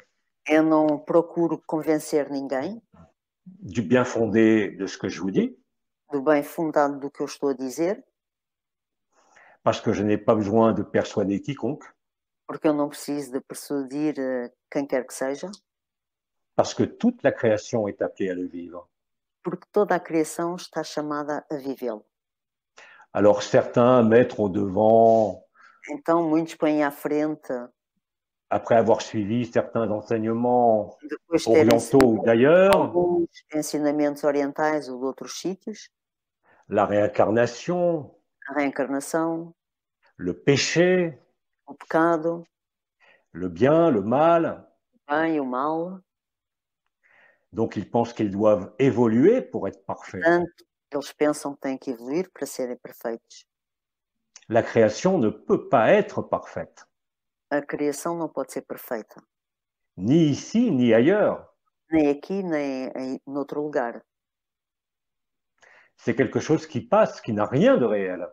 S2: Eu não procuro convencer ninguém
S1: du bien fondé de ce que je vous dis,
S2: do bem fundado do que eu estou a dizer,
S1: parce que je n'ai pas besoin de persuader quiconque,
S2: porque eu não preciso de persuadir quem quer que seja,
S1: parce que toute la création est appelée à le vivre.
S2: porque toda a criação está chamada a vivê-lo.
S1: Alors certains mettent au devant,
S2: Então, muitos põem à frente,
S1: après avoir suivi certains enseignements
S2: depois de terem
S1: orientaux ou d'ailleurs,
S2: alguns ensinamentos orientais ou de outros sítios,
S1: la réincarnation,
S2: a reencarnação,
S1: le péché,
S2: o pecado,
S1: le bien, le mal.
S2: o bem e o mal.
S1: Donc ils pensent qu'ils doivent évoluer pour être parfaits.
S2: Portanto, eles pensam que têm que evoluir para serem perfeitos.
S1: La création ne peut pas être parfaite,
S2: A criação não pode ser perfeita,
S1: ni ici ni ailleurs.
S2: nem aqui, nem em outro lugar.
S1: C'est quelque chose qui passe, qui n'a rien de réel.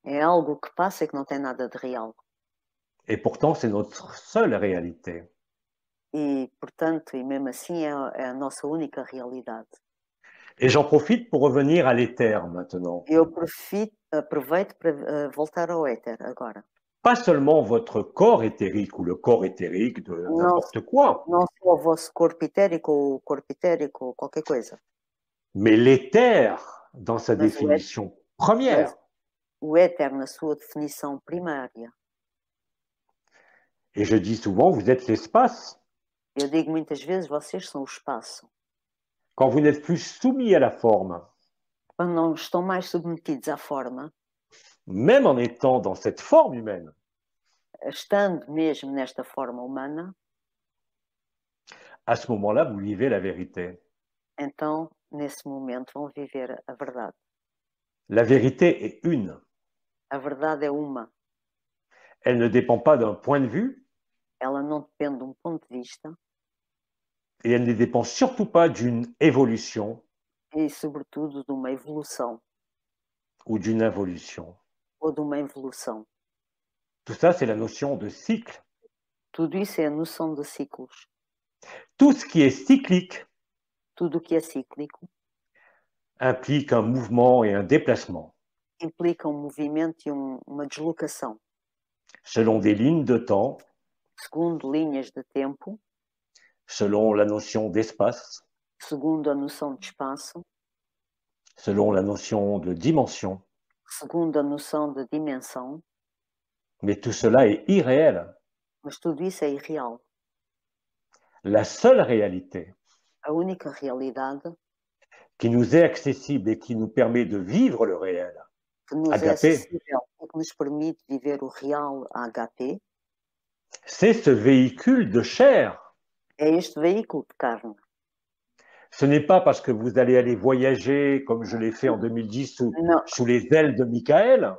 S2: É algo que passa e que não tem nada de real.
S1: Et pourtant, c'est notre seule réalité.
S2: E, portanto, e mesmo assim é a nossa única realidade.
S1: Et j'en profite pour revenir à l'éther maintenant.
S2: Eu aproveito para voltar ao éter agora.
S1: Pas seulement votre corps éthérique ou le corps éthérique de n'importe quoi,
S2: Não só o vosso corpo etérico ou o corpo etérico ou qualquer coisa,
S1: mais l'éther dans sa
S2: mas
S1: définition première.
S2: o éter na sua definição primária.
S1: Et je dis souvent, vous êtes l'espace.
S2: Eu digo muitas vezes, vocês são o espaço.
S1: Quand vous n'êtes plus soumis à la forme,
S2: Quando não estão mais submetidos à forma,
S1: même en étant dans cette forme humaine,
S2: estando mesmo nesta forma humana,
S1: à ce moment-là, vous vivez la vérité.
S2: então, nesse momento, vão viver a verdade.
S1: La vérité est une.
S2: A verdade é uma.
S1: Elle ne dépend pas d'un point de vue,
S2: Ela não depende de um ponto de vista,
S1: et elle ne dépend surtout pas d'une évolution
S2: e, sobretudo, de uma evolução
S1: ou d'une involution.
S2: ou de uma evolução.
S1: Tout ça, c'est la notion de cycle.
S2: Tudo isso é a noção de ciclos.
S1: Tout ce qui est cyclique
S2: Tudo o que é cíclico
S1: implique un mouvement et un déplacement
S2: implica um movimento e uma deslocação,
S1: selon des lignes de temps,
S2: segundo linhas de tempo,
S1: selon la notion d'espace,
S2: segundo a noção de espaço,
S1: selon la notion de dimension.
S2: segundo a noção de dimensão,
S1: Mais tout cela est irréel.
S2: mas tudo isso é irreal.
S1: La seule réalité
S2: A única realidade
S1: qui nous est accessible et qui nous permet de vivre le réel,
S2: que nos é
S1: agapé,
S2: acessível e que nos permite viver o real HP
S1: c'est ce véhicule de chair.
S2: é este veículo de carne.
S1: Ce n'est pas parce que vous allez aller voyager, comme je l'ai fait en 2010,
S2: Não,
S1: sous les ailes de Michael,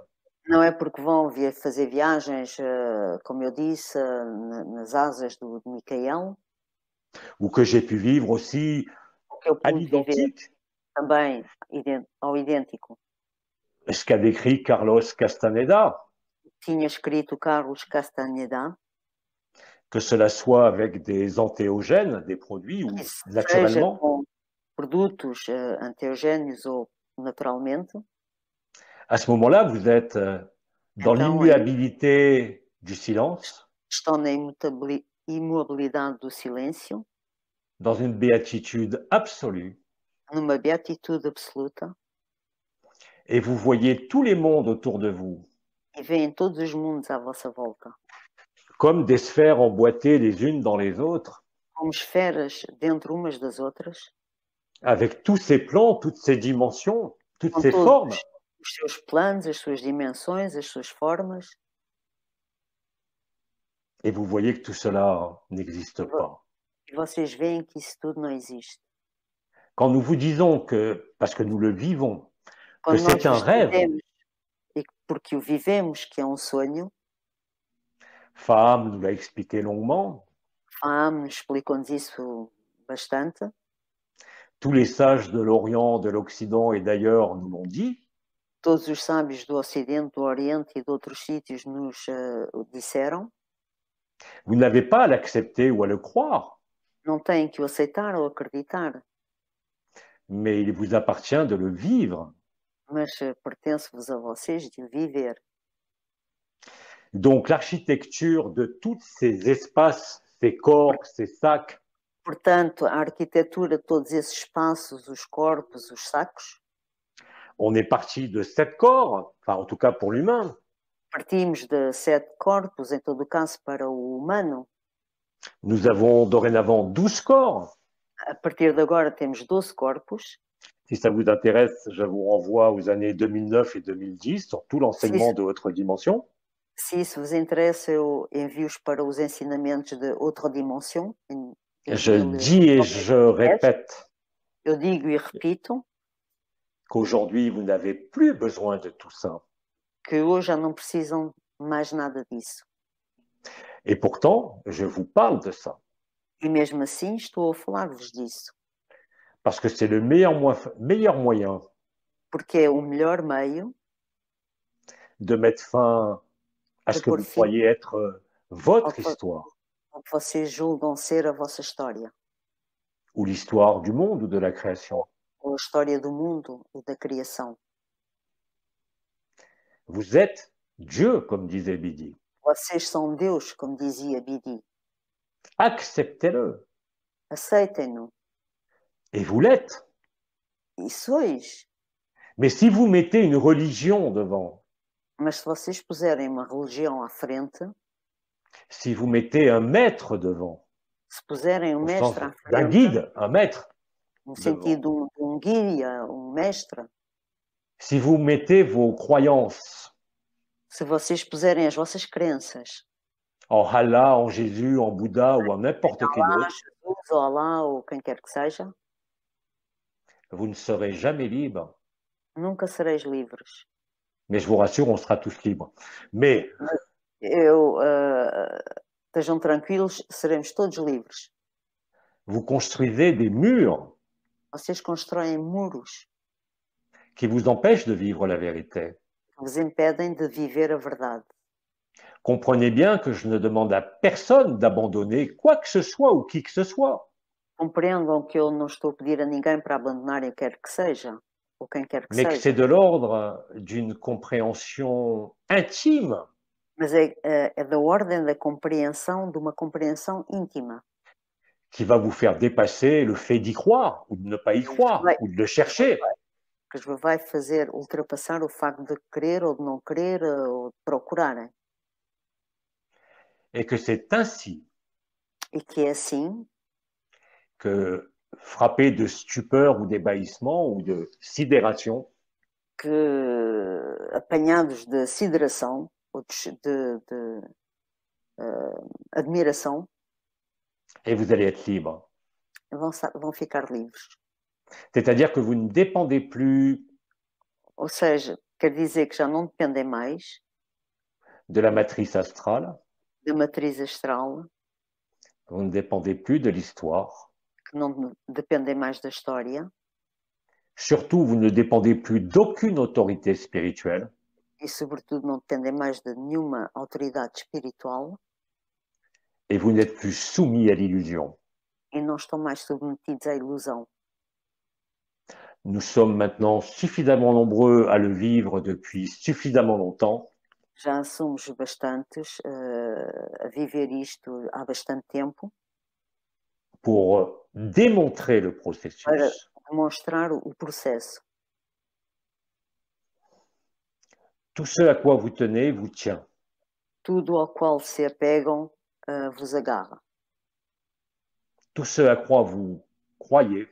S2: não é porque vão fazer viagens, como eu disse, nas asas de Micael,
S1: ou que j'ai pu vivre aussi
S2: que eu
S1: à
S2: pude viver
S1: l'identique,
S2: também ao idêntico.
S1: ce qu'a décrit Carlos Castaneda,
S2: Tinha escrito Carlos Castaneda,
S1: que cela soit avec des antéogènes, des produits, ou
S2: seja
S1: naturellement,
S2: com produtos anteogénios ou naturalmente,
S1: à ce moment-là, vous êtes dans
S2: Então,
S1: l'immuabilité du silence,
S2: estão na imobilidade do silêncio,
S1: dans une béatitude absolue,
S2: numa beatitude absoluta,
S1: et vous voyez tous les mondes autour de vous
S2: e veem todos os mundos à vossa volta,
S1: comme des sphères emboîtées les unes dans les autres,
S2: como esferas dentro umas das outras,
S1: avec tous ces plans, toutes ces dimensions, toutes
S2: com
S1: ces
S2: todos
S1: formes.
S2: os seus planos, as suas dimensões, as suas formas,
S1: Et vous voyez que tout cela n'existe pas.
S2: e vocês veem que isso tudo não existe.
S1: Quand nous vous disons que, parce que nous le vivons, que
S2: Quando nós
S1: c'est un
S2: vos
S1: rêve,
S2: dizemos, e porque o vivemos, que é um sonho,
S1: Faham nous l'a expliqué longuement,
S2: Faham explicou-nos isso bastante,
S1: tous les sages de l'Orient, de l'Occident et d'ailleurs nous l'ont dit,
S2: todos os sábios do Ocidente, do Oriente e de outros sítios nos disseram,
S1: vous n'avez pas à l'accepter ou à le croire,
S2: não têm que o aceitar ou acreditar,
S1: mais il vous appartient de le vivre.
S2: mas pertence-vos a vocês de o viver.
S1: Donc l'architecture de tous ces espaces, ces corps, ces sacs,
S2: Portanto, a arquitetura de todos esses espaços, os corpos, os sacos,
S1: on est parti de 7 corps, enfin en tout cas pour l'humain.
S2: partimos de 7 corpos, em todo o caso para o humano.
S1: Nous avons dorénavant 12 corps.
S2: A partir de agora temos 12 corpos.
S1: Si ça vous intéresse, je vous renvoie aux années 2009 et 2010 sur tout l'enseignement de votre dimension.
S2: Se isso vos interessa, eu envio-os para os ensinamentos de outra dimensão.
S1: Je dis et je répète
S2: Eu digo e repito
S1: qu'aujourd'hui, vous n'avez plus besoin de tout ça.
S2: que hoje já não precisam mais nada disso.
S1: Et pourtant, je vous parle de ça.
S2: E mesmo assim estou a falar-vos disso.
S1: Parce que c'est le meilleur moyen
S2: Porque é o melhor meio
S1: de mettre fin à ce que vous croyez être votre histoire.
S2: O que vocês julgam ser a vossa história.
S1: Ou l'histoire du monde ou de la création.
S2: Ou a história do mundo e da criação.
S1: Vous êtes Dieu, comme disait Bidi.
S2: Vocês são Deus, como dizia Bidi.
S1: Acceptez-le.
S2: Aceitem-no.
S1: Et vous l'êtes.
S2: E sois.
S1: Mais si vous mettez une religion devant,
S2: mas se vocês puserem uma religião à frente,
S1: si vous mettez un maître devant,
S2: se puserem um mestre à frente,
S1: d'un guide, un maître,
S2: no sentido de um guia, um mestre,
S1: si vous mettez vos croyances
S2: se vocês puserem as vossas crenças
S1: en Allah, en Jésus, en Bouddha ou en n'importe qui
S2: Allah,
S1: d'autre,
S2: Jesus, ou Allah, ou quem quer que seja,
S1: vous ne serez jamais libre.
S2: nunca sereis livres.
S1: Mais je vous rassure, on sera tous libres. Mais
S2: Estejam tranquilos, seremos todos livres.
S1: Vous construisez des murs
S2: Vocês constroem muros
S1: qui vous empêchent de vivre la vérité.
S2: que vos impedem de viver a verdade.
S1: Comprenez bien que je ne demande à personne d'abandonner quoi que ce soit ou qui que ce soit.
S2: Compreendam que eu não estou a pedir a ninguém para abandonarem quer que seja, ou quem quer que
S1: Mais que c'est
S2: seja.
S1: de l'ordre d'une compréhension intime
S2: Mas é da ordem da compreensão, de uma compreensão íntima.
S1: qui va vous faire dépasser le fait d'y croire ou de ne pas y croire ou de le chercher.
S2: Que vos vai fazer ultrapassar o facto de querer ou de não querer ou de procurarem.
S1: Et que c'est ainsi
S2: E que é assim
S1: que, frappé de stupeur ou d'ébahissement ou de sidération,
S2: que, apanhados de sideração ou de admiração,
S1: et vous allez être libre.
S2: vão ficar livres.
S1: C'est-à-dire que vous ne dépendez plus
S2: Ou seja, quer dizer que já não dependem mais
S1: de la matrice astrale,
S2: da matriz astral,
S1: vous ne dépendez plus de l'histoire.
S2: que não dependem mais da história,
S1: Surtout, vous ne dépendez plus d'aucune autorité spirituelle.
S2: e sobretudo não dependem mais de nenhuma autoridade espiritual,
S1: Et vous n'êtes plus soumis à l'illusion.
S2: e não estão mais submetidos à ilusão.
S1: Nous sommes maintenant suffisamment nombreux à le vivre depuis suffisamment longtemps
S2: Já somos bastantes a viver isto há bastante tempo
S1: pour démontrer le
S2: para
S1: processus.
S2: demonstrar o processo.
S1: Tout ce à quoi vous tenez vous tient.
S2: Tudo ao qual se apegam vos agarra.
S1: Tout ce à quoi vous croyez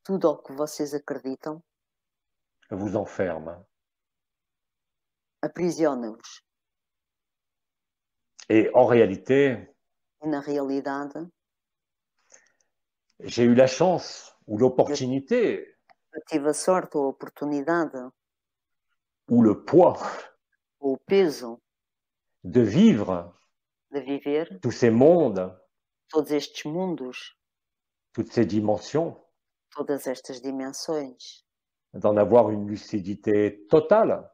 S2: Tudo ao que vocês acreditam
S1: vous enferme.
S2: aprisiona-vos.
S1: Et en réalité,
S2: E na realidade,
S1: j'ai eu la chance ou l'opportunité
S2: eu tive a sorte ou a oportunidade
S1: ou le poids
S2: ou o peso
S1: de vivre
S2: de viver
S1: tous ces mondes,
S2: todos estes mundos,
S1: toutes ces dimensions,
S2: todas estas dimensões,
S1: d'en avoir une lucidité totale,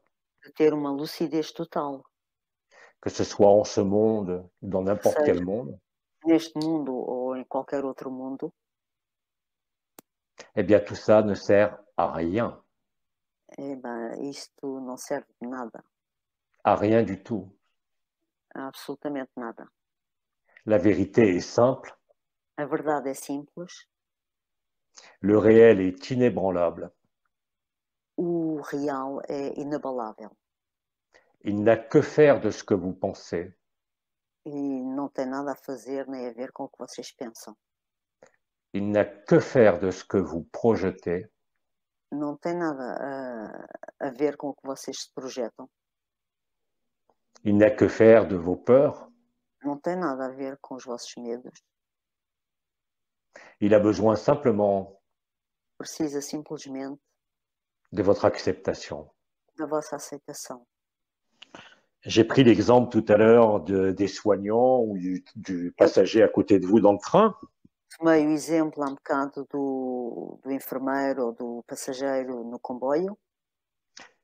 S2: de ter uma lucidez total,
S1: que ce soit en ce monde ou dans n'importe quel monde.
S2: neste mundo ou em qualquer outro mundo.
S1: Eh bien, tout ça ne sert à rien,
S2: Isto não serve de nada,
S1: à rien du tout.
S2: absolutamente nada.
S1: La vérité est simple,
S2: A verdade é simples,
S1: le réel est inébranlable.
S2: o real é inabalável
S1: Il n'a que faire de ce que vous pensez.
S2: e não tem nada a fazer nem a ver com o que vocês pensam.
S1: Il n'a que faire de ce que vous projetez.
S2: Não tem nada a ver com o que vocês se projetam.
S1: Il n'a que faire de vos peurs.
S2: Não tem nada a ver com os vossos medos.
S1: Il a besoin simplement
S2: Precisa simplesmente
S1: de votre acceptation.
S2: da vossa aceitação.
S1: J'ai pris l'exemple tout à l'heure des soignants ou du passager à côté de vous dans le train.
S2: Tomei o exemplo há um bocado do enfermeiro ou do passageiro no comboio.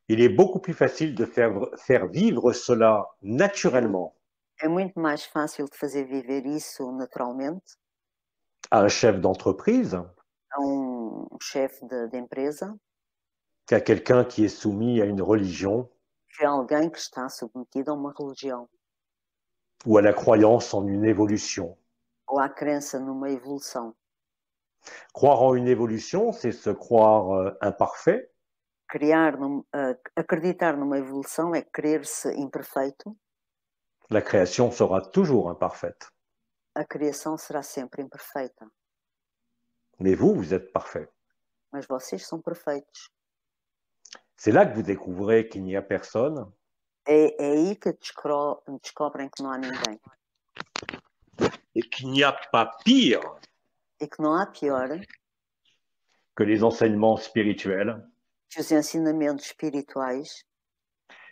S1: Il est beaucoup plus facile de faire vivre cela naturellement
S2: É muito mais fácil de fazer viver isso naturalmente
S1: à un chef d'entreprise
S2: a chefe de empresa
S1: qu'à quelqu'un qui est soumis à une religion
S2: que a alguém que está submetido a uma religião
S1: ou à la croyance en une évolution.
S2: ou à crença numa evolução.
S1: Croire en une évolution, c'est se croire imparfait,
S2: Acreditar numa evolução é crer-se imperfeito.
S1: la création sera toujours imparfaite.
S2: A criação será sempre imperfeita.
S1: Mais vous, vous êtes parfait.
S2: Mas vocês são perfeitos.
S1: C'est là que vous découvrez qu'il n'y a personne
S2: É aí que descobrem que não há ninguém.
S1: et qu'il n'y a pas pire
S2: E que não há pior
S1: que les enseignements spirituels.
S2: que os ensinamentos espirituais.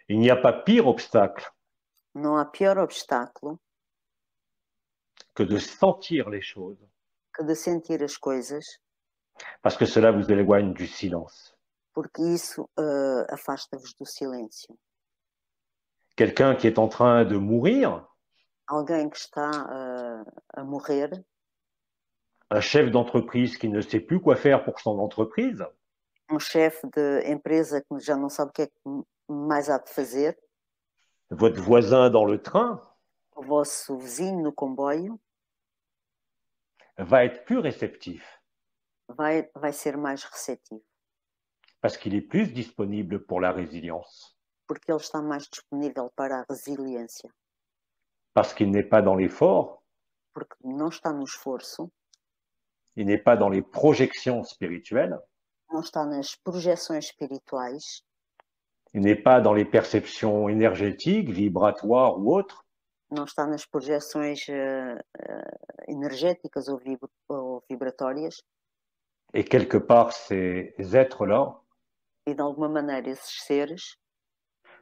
S1: Il n'y a pas pire obstacle
S2: Não há pior obstáculo
S1: que de sentir les choses.
S2: que de sentir as coisas,
S1: parce que cela vous éloigne du silence.
S2: porque isso afasta-vos do silêncio.
S1: Quelqu'un qui est en train de mourir,
S2: Alguém que está a morrer,
S1: un chef d'entreprise qui ne sait plus quoi faire pour son entreprise,
S2: chefe de empresa que já não sabe o que é que mais há de fazer,
S1: votre voisin dans le train,
S2: o vosso vizinho no comboio,
S1: va être plus réceptif
S2: vai ser mais receptivo,
S1: parce qu'il est plus disponible pour la résilience,
S2: porque ele está mais disponível para a resiliência,
S1: parce qu'il n'est pas dans l'effort,
S2: porque não está no esforço,
S1: il n'est pas dans les projections spirituelles,
S2: não está nas projeções espirituais,
S1: il n'est pas dans les perceptions énergétiques, vibratoires ou autres,
S2: não está nas projeções energéticas ou vibratórias,
S1: et quelque part ces êtres-là
S2: e de alguma maneira esses seres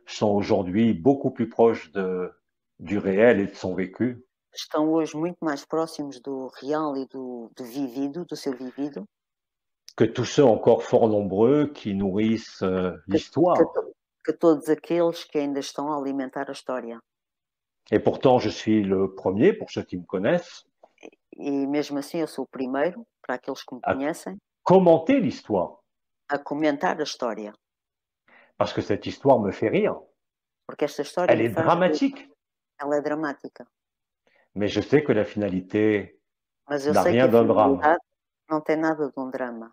S1: sont aujourd'hui beaucoup plus proches du réel et de son vécu
S2: estão hoje muito mais próximos do real e do vivido, do seu vivido,
S1: que tous ceux encore fort nombreux qui nourrissent l'histoire.
S2: que todos aqueles que ainda estão a alimentar a história.
S1: Et pourtant, je suis le premier, pour ceux qui me connaissent,
S2: E mesmo assim eu sou o primeiro, para aqueles que me conhecem,
S1: commenter l'histoire,
S2: a comentar a história.
S1: parce que cette histoire me fait rire.
S2: Porque esta história
S1: Elle est dramatique,
S2: ela é dramática.
S1: mais je sais que la finalité
S2: Mas eu
S1: n'a
S2: sei que
S1: rien
S2: a
S1: d'un drame.
S2: finalidade não tem nada de um drama.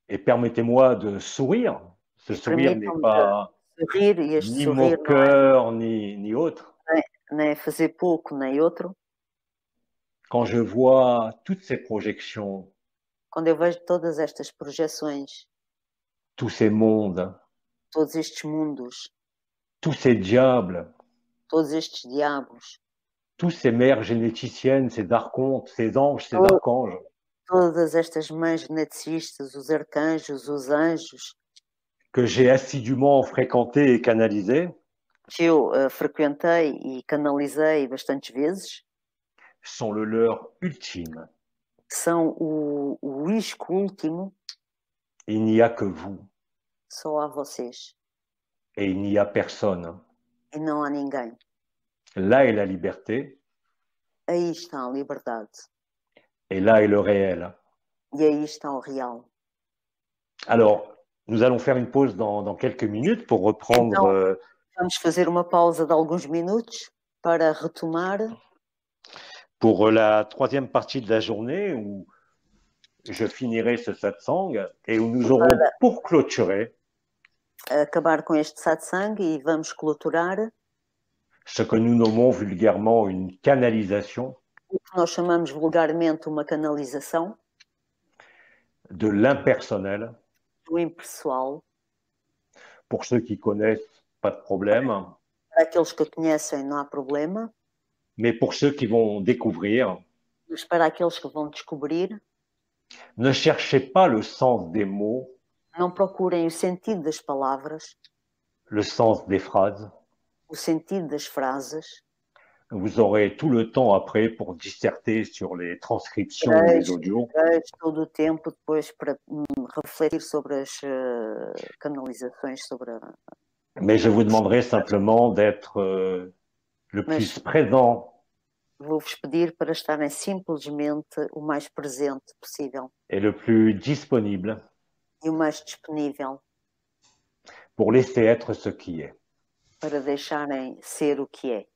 S1: Et permettez-moi de sourire. Ce sourire n'est pas
S2: sorrir, e este
S1: ni
S2: sorrir
S1: moqueur, ni autre.
S2: Nem fazer pouco, nem outro.
S1: Quand je vois toutes ces projections,
S2: Quando eu vejo todas estas projeções,
S1: tous ces mondes,
S2: todos estes mundos,
S1: tous ces diables,
S2: todos estes diabos,
S1: tous ces mères généticiennes, ces archontes, ces anges, ces archanges,
S2: todas estas mães geneticistas, os arcanjos, os anjos,
S1: que j'ai assidûment fréquentés et canalisés,
S2: que eu frequentei e canalizei bastantes vezes,
S1: sont le leur ultime.
S2: são o isco último.
S1: Il n'y a que vous.
S2: Só há vocês.
S1: Et il n'y a personne.
S2: E não há ninguém.
S1: Là est la liberté.
S2: Aí está a liberdade.
S1: Et là est le réel.
S2: E aí está o real.
S1: Alors, nous allons faire une pause dans quelques minutes pour reprendre...
S2: Então, vamos fazer uma pausa de alguns minutos para retomar.
S1: Pour la troisième partie de la journée où je finirai ce satsang et où nous aurons pour clôturer
S2: acabar com este satsang e vamos clôturar
S1: ce que nous nommons vulgairement une canalisation
S2: o que nós chamamos vulgarmente uma canalização
S1: de l'impersonnel.
S2: Do impessoal.
S1: Pour ceux qui connaissent, pas de problème.
S2: Para aqueles que conhecem, não há problema.
S1: Mais pour ceux qui vont découvrir,
S2: mas para aqueles que vão descobrir,
S1: ne cherchez pas le sens des mots,
S2: não procurem o sentido das palavras,
S1: le sens des phrases.
S2: o sentido das frases.
S1: Vous aurez tout le temps après pour disserter sur les transcriptions des audios.
S2: Todo o tempo depois para refletir sobre as canalizações, sobre a...
S1: Mais je vous demanderai simplement d'être le plus présent.
S2: Vou-vos pedir para estarem simplesmente o mais presente possível.
S1: Et le plus disponible.
S2: E o mais disponível.
S1: Pour laisser être ce qui est.
S2: Para deixarem ser o que é.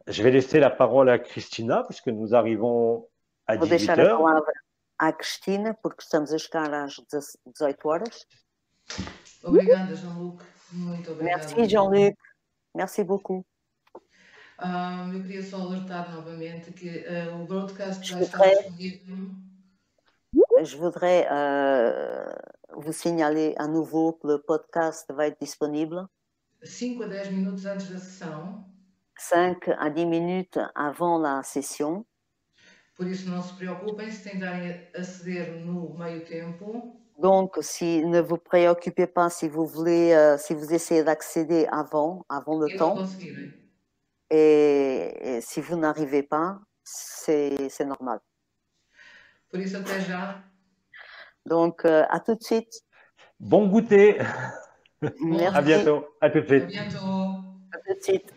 S1: Je vais laisser la parole à Christina, puisque nous arrivons à 18h.
S2: Vou deixar a palavra à Cristina, porque estamos a chegar às 18 horas.
S3: Obrigada, Jean-Luc. Muito obrigada.
S2: Merci, Jean-Luc. Merci beaucoup.
S3: Eu queria só alertar novamente que o broadcast vai estar disponível.
S2: Je voudrais vous signaler à nouveau que le podcast va être disponible
S3: 5 a 10 minutos antes da sessão.
S2: 5 à 10 minutes avant la session.
S3: Por isso, não se preocupem se tentarem aceder no meio tempo.
S2: Donc, ne vous préoccupez pas si vous voulez, si vous essayez d'accéder avant le temps. Et si vous n'arrivez pas, c'est normal.
S3: Por isso, até já.
S2: Donc, à tout de suite.
S1: Bon goûter.
S2: Merci.
S1: À bientôt. À tout de suite.
S3: À bientôt.
S2: À tout de suite.